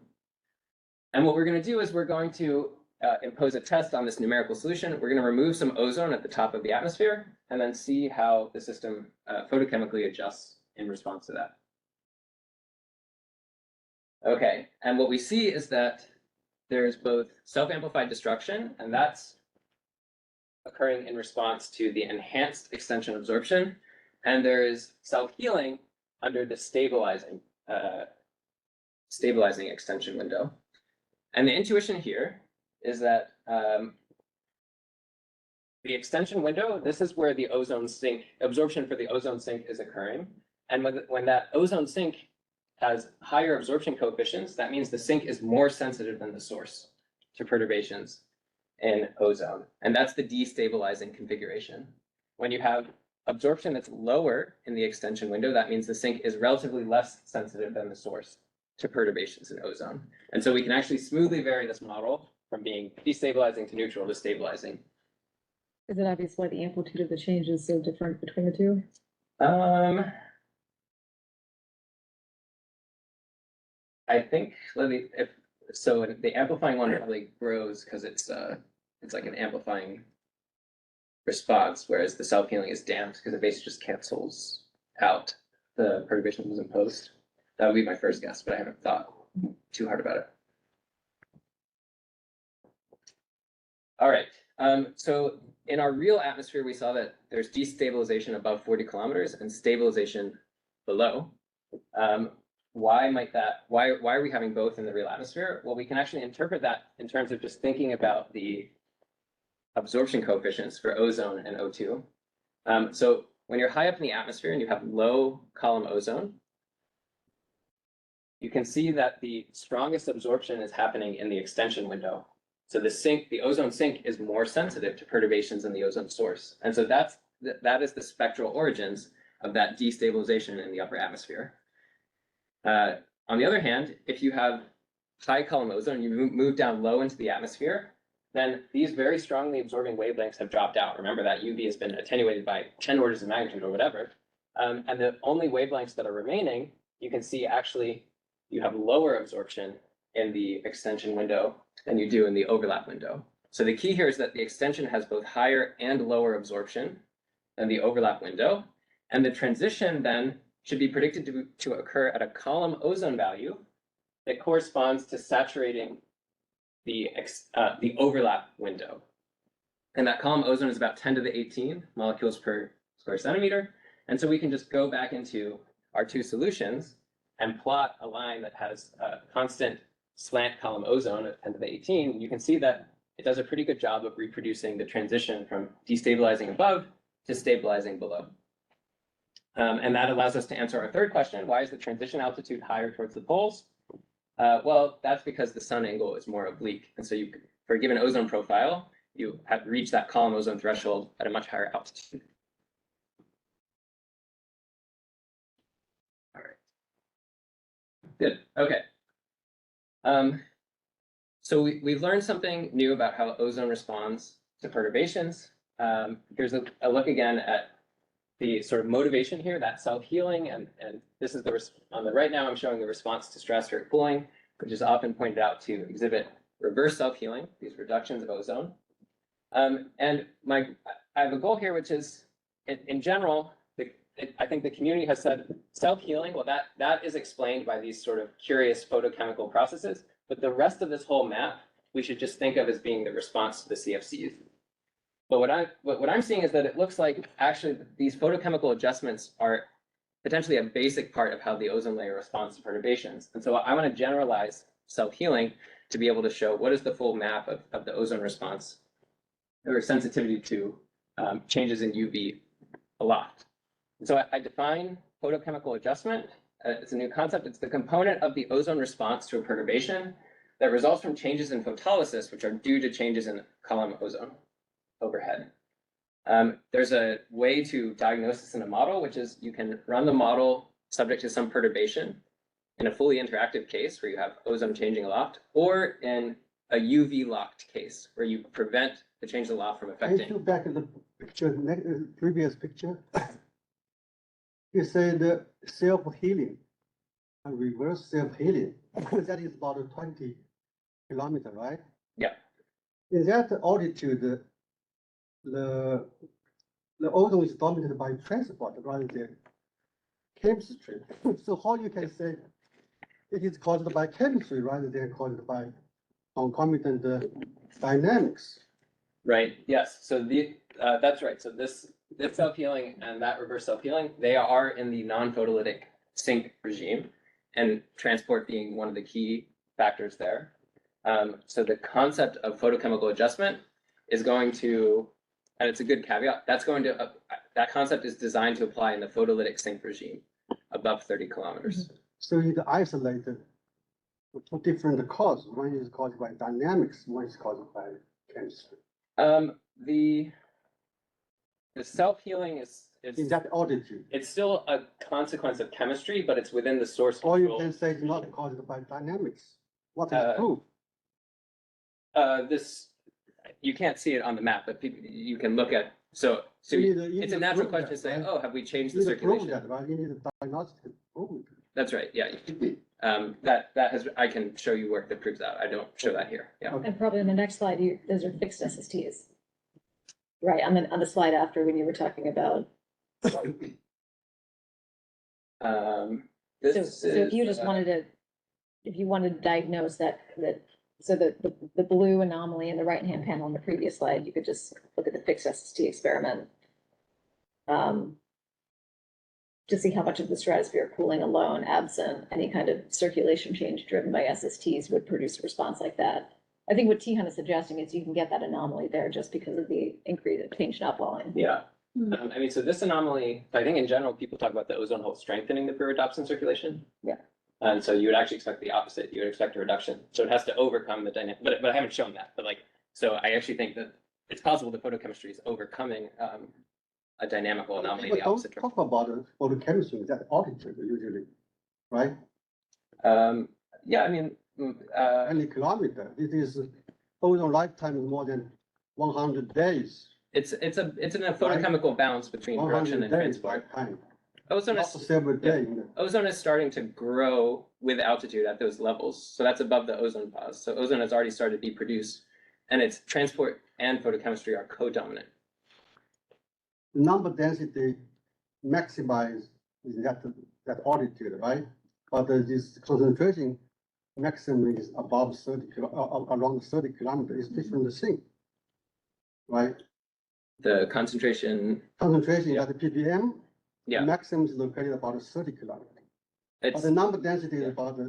And what we're going to do is we're going to impose a test on this numerical solution. We're going to remove some ozone at the top of the atmosphere and then see how the system photochemically adjusts in response to that. Okay, and what we see is that there's both self-amplified destruction, and that's occurring in response to the enhanced extension absorption, and there is self-healing under the stabilizing extension window. And the intuition here is that the extension window, this is where the ozone sink, absorption for the ozone sink is occurring. And when that ozone sink has higher absorption coefficients, that means the sink is more sensitive than the source to perturbations in ozone. And that's the destabilizing configuration. When you have absorption that's lower in the extension window, that means the sink is relatively less sensitive than the source to perturbations in ozone. And so we can actually smoothly vary this model from being destabilizing to neutral to stabilizing. Is it obvious why the amplitude of the change is so different between the two? I think, if So the amplifying one probably grows because it's like an amplifying response, whereas the self-healing is damped because it basically just cancels out the perturbation that was imposed. That would be my first guess, but I haven't thought too hard about it. All right. So in our real atmosphere, we saw that there's destabilization above 40 kilometers and stabilization below. Why are we having both in the real atmosphere? Well, we can actually interpret that in terms of just thinking about the absorption coefficients for ozone and O2. So when you're high up in the atmosphere and you have low column ozone, you can see that the strongest absorption is happening in the extension window. So the ozone sink is more sensitive to perturbations in the ozone source. And so that is the spectral origins of that destabilization in the upper atmosphere. On the other hand, if you have high column ozone, you move down low into the atmosphere, then these very strongly absorbing wavelengths have dropped out. Remember that UV has been attenuated by 10 orders of magnitude or whatever. And the only wavelengths that are remaining, you can see actually you have lower absorption in the extension window than you do in the overlap window. So the key here is that the extension has both higher and lower absorption than the overlap window. And the transition then should be predicted to occur at a column ozone value that corresponds to saturating the overlap window. And that column ozone is about 10 to the 18 molecules per square centimeter. And so we can just go back into our two solutions and plot a line that has a constant slant column ozone at 10 to the 18. You can see that it does a pretty good job of reproducing the transition from destabilizing above to stabilizing below. And that allows us to answer our third question: why is the transition altitude higher towards the poles? Well, that's because the sun angle is more oblique. And so for a given ozone profile, you have reached that column ozone threshold at a much higher altitude. All right. Good. Okay. So we've learned something new about how ozone responds to perturbations. Here's a look again at the sort of motivation here, that self-healing, and this is on the right now, I'm showing the response to stratospheric cooling, which is often pointed out to exhibit reverse self-healing, these reductions of ozone. And I have a goal here, which is, in general, I think the community has said self-healing, well, that is explained by these sort of curious photochemical processes, but the rest of this whole map, we should just think of as being the response to the CFCs. But what I'm seeing is that it looks like actually these photochemical adjustments are potentially a basic part of how the ozone layer responds to perturbations. And so I want to generalize self-healing to be able to show what is the full map of the ozone response or sensitivity to changes in UV aloft. And so I define photochemical adjustment. It's a new concept. It's the component of the ozone response to a perturbation that results from changes in photolysis, which are due to changes in column ozone overhead. There's a way to diagnose this in a model, which is you can run the model subject to some perturbation in a fully interactive case where you have ozone changing aloft, or in a UV locked case where you prevent the change aloft from affecting. Can you back in the picture, previous picture? You said self-healing and reverse self-healing. That is about 20 kilometers, right? Yeah. In that altitude, the ozone is dominated by transport rather than chemistry. So how you can say it is caused by chemistry rather than caused by concomitant dynamics? Right. Yes. So that's right. So this self-healing and that reverse self-healing, they are in the non-photolytic sink regime, and transport being one of the key factors there. So the concept of photochemical adjustment is going to, and it's a good caveat, that concept is designed to apply in the photolytic sink regime above 30 kilometers. So it isolated two different causes. One is caused by dynamics, one is caused by chemistry. The self-healing is In that altitude. it's still a consequence of chemistry, but it's within the source Or you control. can say it's not caused by dynamics. What is proof? You can't see it on the map, but you can look at, so You need it's a natural prove question to that, say, right? oh, have we changed You the need to prove circulation? that, right? You need a diagnostic proof. that's right, yeah. That has, I can show you work that proves that. I don't show that here, yeah. And probably in the next slide, those are fixed SSTs. Right, on the slide after when you were talking about, so This if you is, just wanted to, if you wanted to diagnose that, so the blue anomaly in the right-hand panel on the previous slide, you could just look at the fixed SST experiment. To see how much of the stratospheric cooling alone, absent any kind of circulation change driven by SSTs, would produce a response like that. I think what Tihan is suggesting is you can get that anomaly there just because of the increased change in upwelling. yeah. I mean, so this anomaly, I think in general, people talk about the ozone hole strengthening the pyridopsin circulation. Yeah. And so you would actually expect the opposite. You would expect a reduction. So it has to overcome the dynamic, but I haven't shown that. But like, so I actually think that it's possible that photochemistry is overcoming a dynamical anomaly in the People opposite don't talk about photochemistry, that altitude usually, right? Yeah, I mean, Any kilometer, it is ozone lifetime is more than 100 days. it's in a photochemical balance between production 100 and days transport. lifetime, Ozone not is several days. ozone is starting to grow with altitude at those levels. So that's above the ozone pause. So ozone has already started to be produced, and its transport and photochemistry are co-dominant. The number density maximize that altitude, right? But this concentration maximum is above 30 around 30 kilometers. It's different thing, right? The concentration, Concentration at the ppm, yeah, maximum is located about 30 kilometers. But it's the number density is about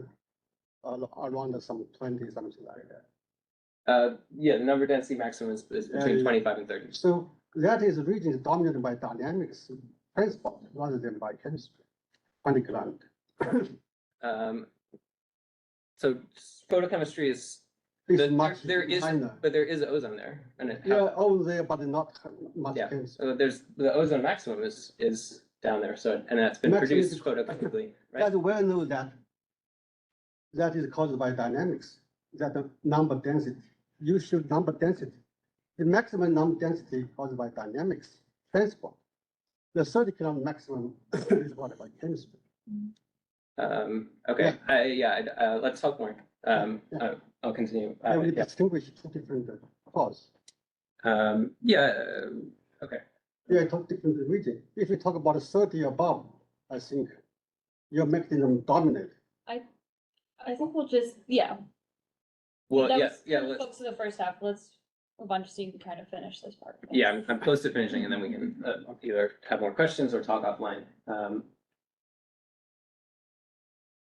around some 20, something like that. yeah, the number density maximum is between 25 and 30. So that is region is dominated by dynamics transport rather than by chemistry. 20 kilometers. So photochemistry is It's much there is, minor. but there is ozone there, and it Yeah, over there, but not much yeah. chemistry. So there's the ozone maximum is down there. So and that's been Maximum produced is- photochemically, right? That's well known that is caused by dynamics, that the number density, you should number density. The maximum number density caused by dynamics transport. The 30 kilometer maximum is caused by chemistry. Okay, let's talk more. Yeah. I'll continue. Yeah, we Yeah. distinguish two different cause. Okay. Yeah, talk different region. If you talk about 30 above, I think your mechanism dominate. I think we'll just, yeah. Well, That yeah, was yeah, kind of focus of the first half. Let's move on just so you can kind of finish this part. yeah, I'm close to finishing and then we can either have more questions or talk offline.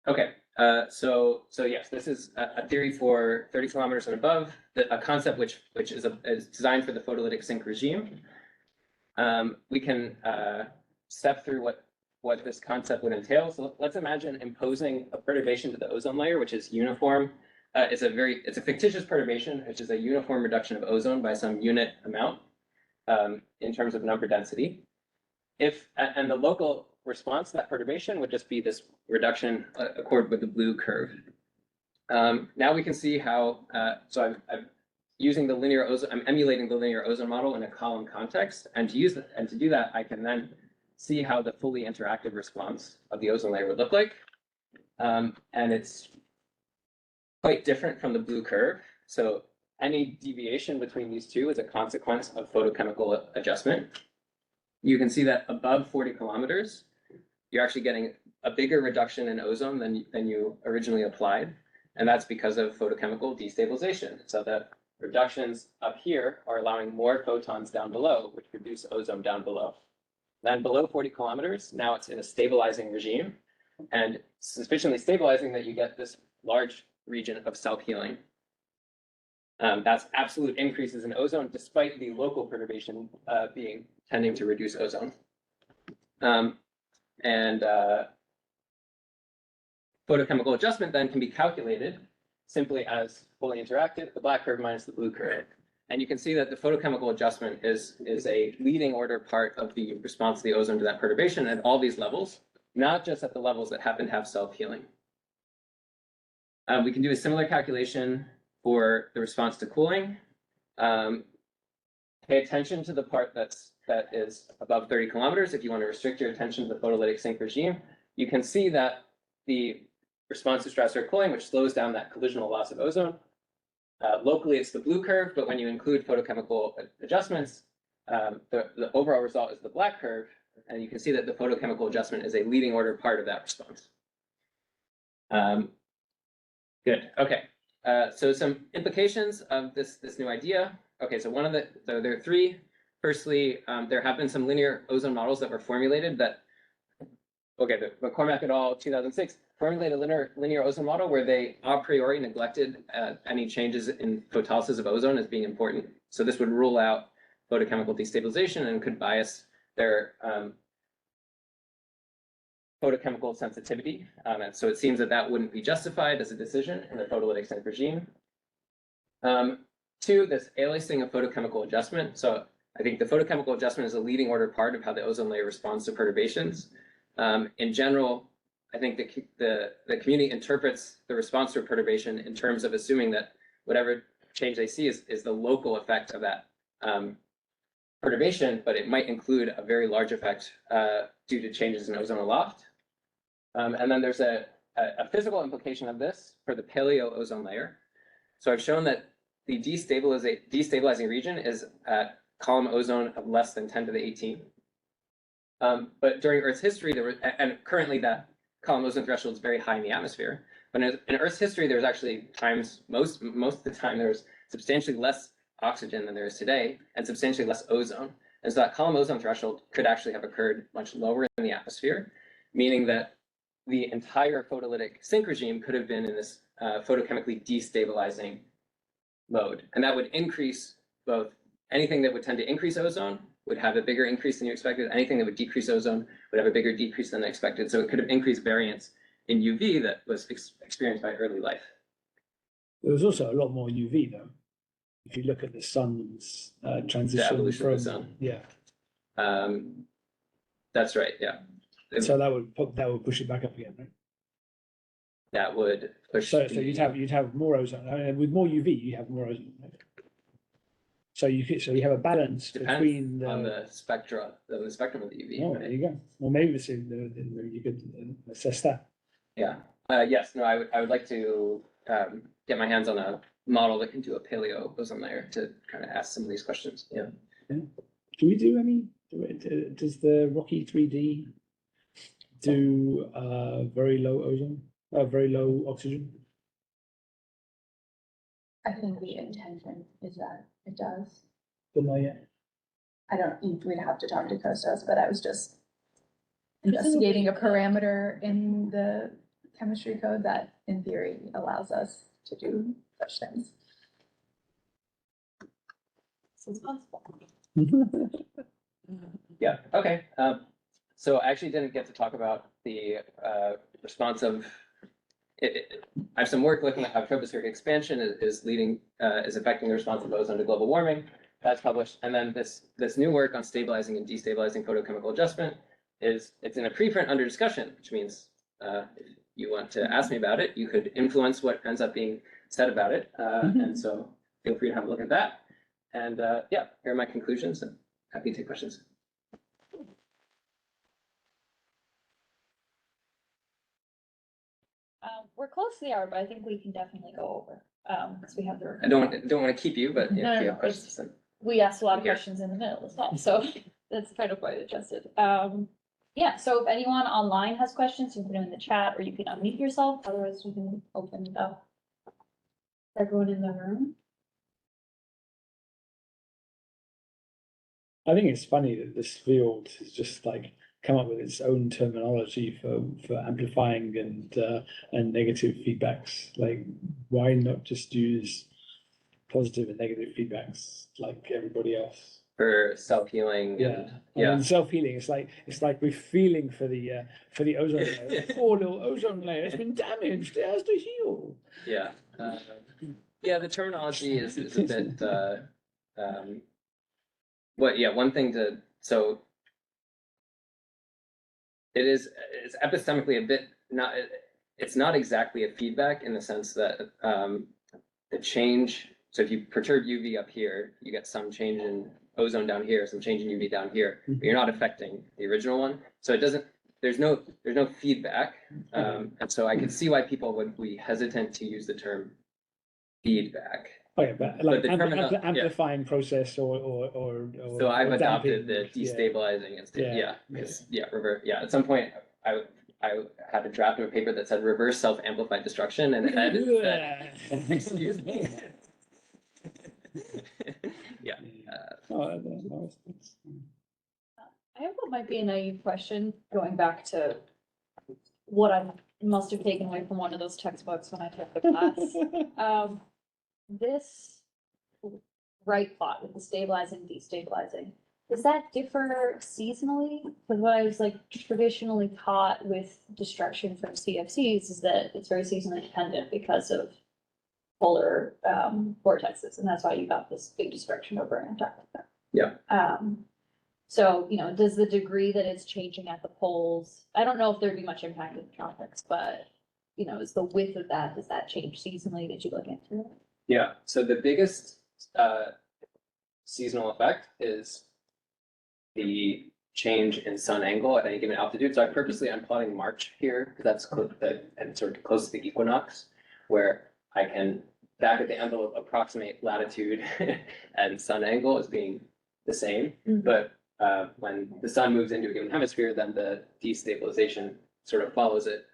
Okay, so yes, this is a theory for 30 kilometers and above, a concept which is designed for the photolytic sink regime. We can step through what this concept would entail. So let's imagine imposing a perturbation to the ozone layer, which is uniform. It's a fictitious perturbation, which is a uniform reduction of ozone by some unit amount in terms of number density. And the local response to that perturbation would just be this reduction according with the blue curve. Now we can see how, so I'm using the linear ozone, I'm emulating the linear ozone model in a column context, and to do that, I can then see how the fully interactive response of the ozone layer would look like. And it's quite different from the blue curve. So any deviation between these two is a consequence of photochemical adjustment. You can see that above 40 kilometers, you're actually getting a bigger reduction in ozone than you originally applied. And that's because of photochemical destabilization. So the reductions up here are allowing more photons down below, which produce ozone down below. Then below 40 kilometers, now it's in a stabilizing regime and sufficiently stabilizing that you get this large region of self-healing. That's absolute increases in ozone despite the local perturbation tending to reduce ozone. Photochemical adjustment then can be calculated simply as fully interacted, the black curve minus the blue curve. And you can see that the photochemical adjustment is a leading order part of the response of the ozone to that perturbation at all these levels, not just at the levels that happen to have self-healing. We can do a similar calculation for the response to cooling. Pay attention to the part that is above 30 kilometers. If you want to restrict your attention to the photolytic sink regime, you can see that the response to stratospheric cooling, which slows down that collisional loss of ozone. Locally, it's the blue curve, but when you include photochemical adjustments, the overall result is the black curve, and you can see that the photochemical adjustment is a leading order part of that response. Good. Okay. So some implications of this new idea. Okay, so there are three. Firstly, there have been some linear ozone models that were formulated that. Okay, the McCormack et al. 2006 formulated a linear ozone model where they a priori neglected any changes in photolysis of ozone as being important. So this would rule out photochemical destabilization and could bias their photochemical sensitivity. And so it seems that that wouldn't be justified as a decision in the photolytic sync regime. Two, this aliasing of photochemical adjustment. So I think the photochemical adjustment is a leading order part of how the ozone layer responds to perturbations. In general, I think the community interprets the response to a perturbation in terms of assuming that whatever change they see is the local effect of that perturbation, but it might include a very large effect due to changes in ozone aloft. And then there's a physical implication of this for the paleo ozone layer. So I've shown that the destabilizing region is at column ozone of less than 10 to the 18. But during Earth's history, and currently that column ozone threshold is very high in the atmosphere. But in Earth's history, there's actually times, most of the time, there's substantially less oxygen than there is today, and substantially less ozone. And so that column ozone threshold could actually have occurred much lower in the atmosphere, meaning that the entire photolytic sync regime could have been in this photochemically destabilizing mode. And that would increase both anything that would tend to increase ozone would have a bigger increase than you expected. Anything that would decrease ozone would have a bigger decrease than expected. So it could have increased variance in UV that was experienced by early life. There was also a lot more UV though. If you look at the sun's transition evolution from of the sun. Yeah. That's right. Yeah. So that would push it back up again, right? That would push. So you'd have more ozone. I mean, with more UV, you have more ozone. Right? So you have a balance between on the spectra, the spectrum of the UV. Oh, right? there you go. Well, maybe you could assess that. Yeah. Yes. No. I would like to get my hands on a model that can do a paleo ozone layer to kind of ask some of these questions. Yeah. Can we do any? Does the Rocky 3D do very low ozone, very low oxygen? I think the intention is that it does. But not yet. We'd have to talk to Kostas, but I was just investigating a parameter in the chemistry code that in theory allows us to do such things. Seems possible. Yeah. Okay. So I actually didn't get to talk about the response of. I have some work looking at how tropospheric expansion is affecting the response of ozone to global warming. That's published, and then this new work on stabilizing and destabilizing photochemical adjustment it's in a preprint under discussion, which means if you want to ask me about it, you could influence what ends up being said about it, and so feel free to have a look at that. And yeah, here are my conclusions, and happy to take questions. We're close to the hour, but I think we can definitely go over, because we have the. I don't want to keep you, but if No, you no, have questions, then. We asked a lot of Here. questions in the middle as well, so that's kind of why I adjusted. Yeah, so if anyone online has questions, you can put them in the chat, or you can unmute yourself, otherwise we can open it up. Everyone in the room? I think it's funny that this field has just like come up with its own terminology for amplifying and negative feedbacks. Like, why not just use positive and negative feedbacks like everybody else? For self-healing. Yeah, Yeah. And self-healing. It's like we're feeling for the ozone layer. The poor little ozone layer has been damaged. It has to heal. Yeah. Yeah, the terminology is a bit. One thing so it's epistemically a bit not. It's not exactly a feedback in the sense that the change. So if you perturb UV up here, you get some change in ozone down here, some change in UV down here, but you're not affecting the original one. So it doesn't. there's no feedback. And so I can see why people would be hesitant to use the term feedback. Oh, yeah, but like the terminal- amplifying process or. So I've or adopted damping, the destabilizing instead, Yeah. reverse, at some point, I had a draft of a paper that said reverse self-amplified destruction, and it said, excuse me. Yeah. I have what might be a naive question, going back to what I must have taken away from one of those textbooks when I took the class. This right plot with the stabilizing, destabilizing, does that differ seasonally? Because what I was like traditionally taught with destruction from CFCs is that it's very seasonally dependent because of polar vortexes, and that's why you got this big destruction over Antarctica. Yeah. So, you know, does the degree that it's changing at the poles, I don't know if there'd be much impact in the tropics, but, you know, is the width of that, does that change seasonally? Did you look into it? Yeah, so the biggest seasonal effect is the change in sun angle at any given altitude. So I'm plotting March here because that's close and sort of close to the equinox, where I can back at the envelope approximate latitude and sun angle as being the same. Mhm. But when the sun moves into a given hemisphere, then the destabilization sort of follows it.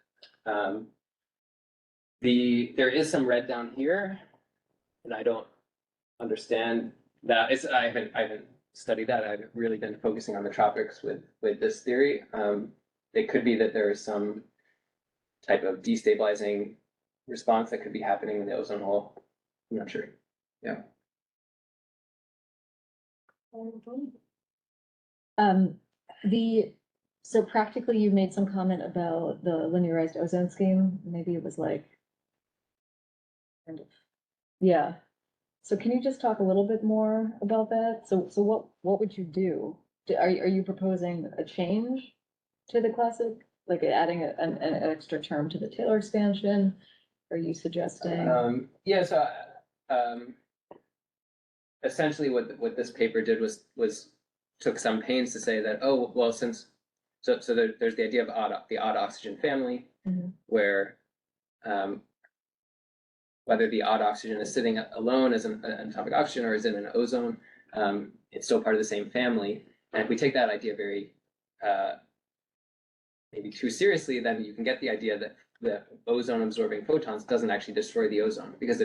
There is some red down here, and I don't understand that. I haven't studied that. I've really been focusing on the tropics with this theory. It could be that there is some type of destabilizing response that could be happening in the ozone hole. I'm not sure. Yeah. So practically you made some comment about the linearized ozone scheme. Maybe it was like, kind of, yeah. So can you just talk a little bit more about that? So what would you do? Are you proposing a change to the classic, like adding an extra term to the Taylor expansion? Are you suggesting? Yeah, so essentially what this paper did was took some pains to say that, oh, well, since there's the idea of the odd oxygen family, Mhm. where whether the odd oxygen is sitting alone as an atomic oxygen or is in an ozone, it's still part of the same family. And if we take that idea very maybe too seriously, then you can get the idea that the ozone absorbing photons doesn't actually destroy the ozone because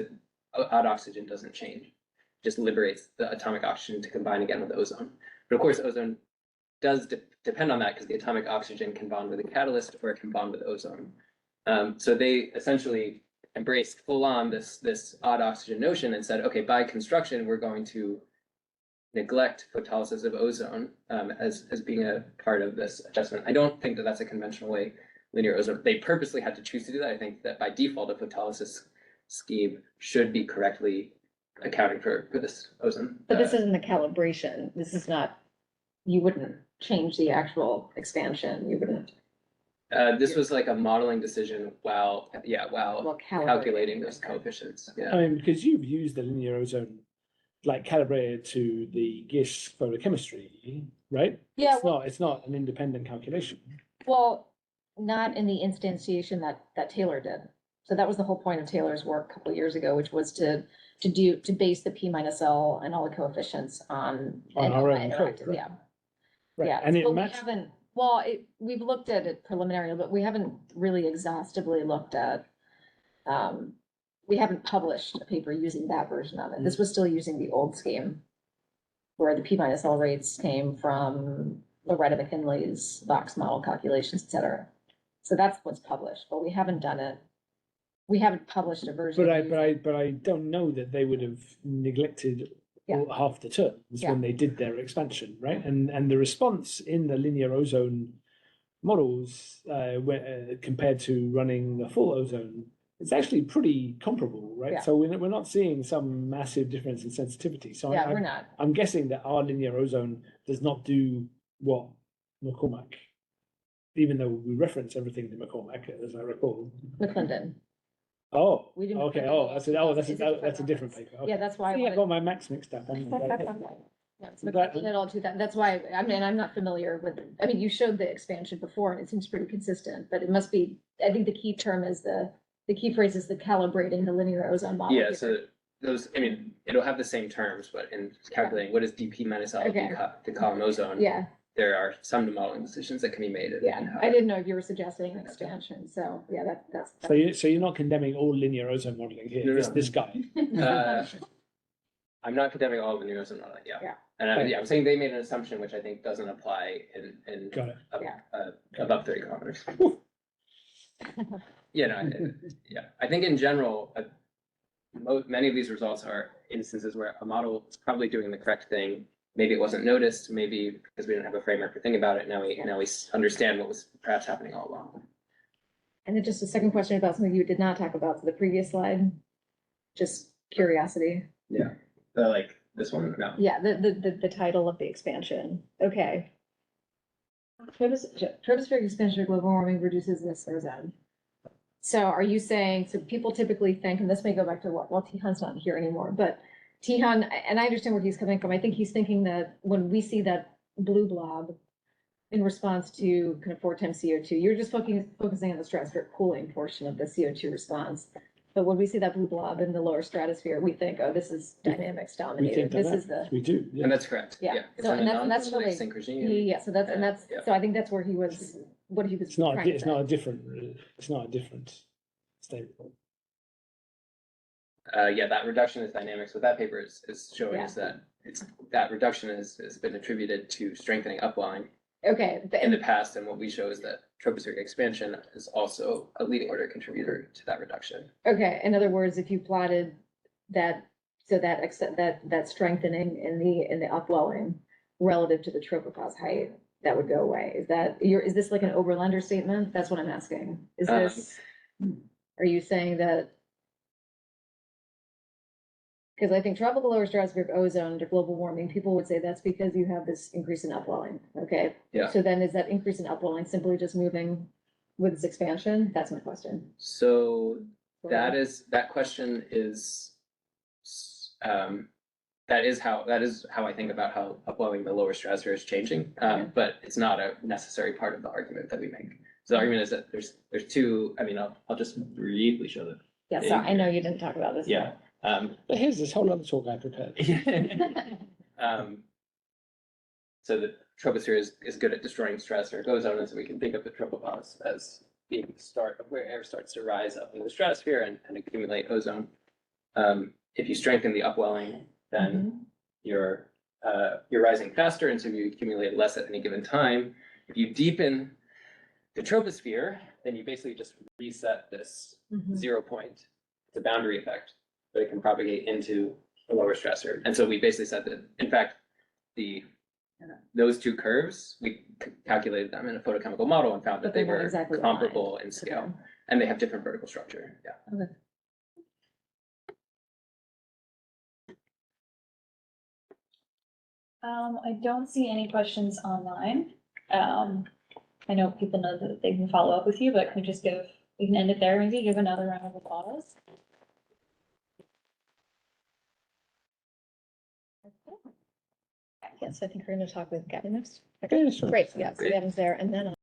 odd oxygen doesn't change. It just liberates the atomic oxygen to combine again with ozone. But of course, ozone does depend on that because the atomic oxygen can bond with a catalyst or it can bond with ozone. So they essentially embraced full on this odd oxygen notion and said, okay, by construction, we're going to neglect photolysis of ozone as being a part of this adjustment. I don't think that that's a conventional way linear ozone. They purposely had to choose to do that. I think that by default, a photolysis scheme should be correctly accounting for this ozone. But this isn't the calibration. This is not, you wouldn't change the actual expansion. You wouldn't. This was like a modeling decision while calculating those coefficients. Yeah. I mean, because you've used the linear ozone like calibrated to the GISS photochemistry, right? Yeah, It's not an independent calculation. Well, not in the instantiation that Taylor did. So that was the whole point of Taylor's work a couple of years ago, which was to base the P minus L and all the coefficients on our own code, interactive, right? yeah. Right. Yeah, And it but we matched. haven't, we've looked at it preliminarily, but we haven't really exhaustively looked at, we haven't published a paper using that version of it. This was still using the old scheme, where the P minus L rates came from Loretta McKinley's box model calculations, et cetera. So that's what's published, but we haven't done it. We haven't published a version. But I don't know that they would have neglected Yeah. half the terms Yeah. when they did their expansion, right? And the response in the linear ozone models compared to running the full ozone, it's actually pretty comparable, right? Yeah. So we're not seeing some massive difference in sensitivity. So Yeah, we're not. I'm guessing that our linear ozone does not do what McCormack, even though we reference everything to McCormack, as I recall. McClendon. Oh, We didn't okay. put Oh, any that's details. a different paper. Okay. Yeah, that's why. I got my max mixed up. That's the That- question at all to that. That's why, I mean, I'm not familiar with, I mean, you showed the expansion before and it seems pretty consistent, but it must be, I think the key term is the key phrase is the calibrating the linear ozone model. Yeah, here. so those, I mean, it'll have the same terms, but in calculating what is dp minus L Okay. to column ozone, Yeah, there are some modeling decisions that can be made. yeah. and how- I didn't know if you were suggesting an expansion. So yeah, that's. So you're not condemning all linear ozone modeling here, No, this, no. this guy. Uh, I'm not condemning all of the new ozone modeling, yeah. Yeah. And I'm saying they made an assumption which I think doesn't apply in Got it. above 30 kilometers. Yeah, no, yeah, I think in general, many of these results are instances where a model is probably doing the correct thing. Maybe it wasn't noticed, maybe because we didn't have a framework to think about it. Now we understand what was perhaps happening all along. And then just a second question about something you did not talk about. So the previous slide, just curiosity. Like this one, no. Yeah, the title of the expansion. Okay. Tropospheric expansion of global warming reduces this ozone. So are you saying, so people typically think, and this may go back to what, well, Tihan's not here anymore, but Tihan, and I understand where he's coming from. I think he's thinking that when we see that blue blob in response to kind of 4 times CO2, you're just focusing on the stratospheric cooling portion of the CO2 response. But when we see that blue blob in the lower stratosphere, we think, oh, this is dynamics We dominated. think This that, is the, we do, yeah. And that's correct. Yeah. It's So, in and a that's non-photolytic really- sync regime. yeah, so that's, and that's, Yeah. so I think that's where he was, what he was It's not, trying to it's say. not a different, it's not a different statement. Yeah, that reduction is dynamics. What that paper is showing is that that reduction has been attributed to strengthening upwelling Okay, in the past, and what we show is that tropospheric expansion is also a leading order contributor to that reduction. okay, in other words, if you plotted that, so that strengthening in the upwelling relative to the tropopause height, that would go away. Is this like an Oberlander statement? That's what I'm asking. Is this, are you saying that? Because I think tropical lower stratospheric ozone to global warming, people would say that's because you have this increase in upwelling, okay? Yeah. So then is that increase in upwelling simply just moving with its expansion? That's my question. So that question is, that is how I think about how upwelling the lower stratosphere is changing. But it's not a necessary part of the argument that we make. So the argument is that there's two, I mean, I'll just briefly show them. Yeah, so I know you didn't talk about this. Yeah. But here's this whole other talk I prepared. So the troposphere is good at destroying stratospheric ozone, and so we can think of the tropopause as being the start of where air starts to rise up in the stratosphere and accumulate ozone. If you strengthen the upwelling, then you're rising faster, and so you accumulate less at any given time. If you deepen the troposphere, then you basically just reset this 0 point. It's a boundary effect, but it can propagate into the lower stratosphere. And so we basically said that, in fact, those two curves, we calculated them in a photochemical model and found that But they they're not were exactly comparable aligned. in scale, and they have different vertical structure. Yeah. Okay. I don't see any questions online. I know people know that they can follow up with you, but can we just we can end it there, maybe give another round of applause? Yes, I think we're gonna talk with Gavin next. Okay, sure. Great, yeah, so Gavin's there, and then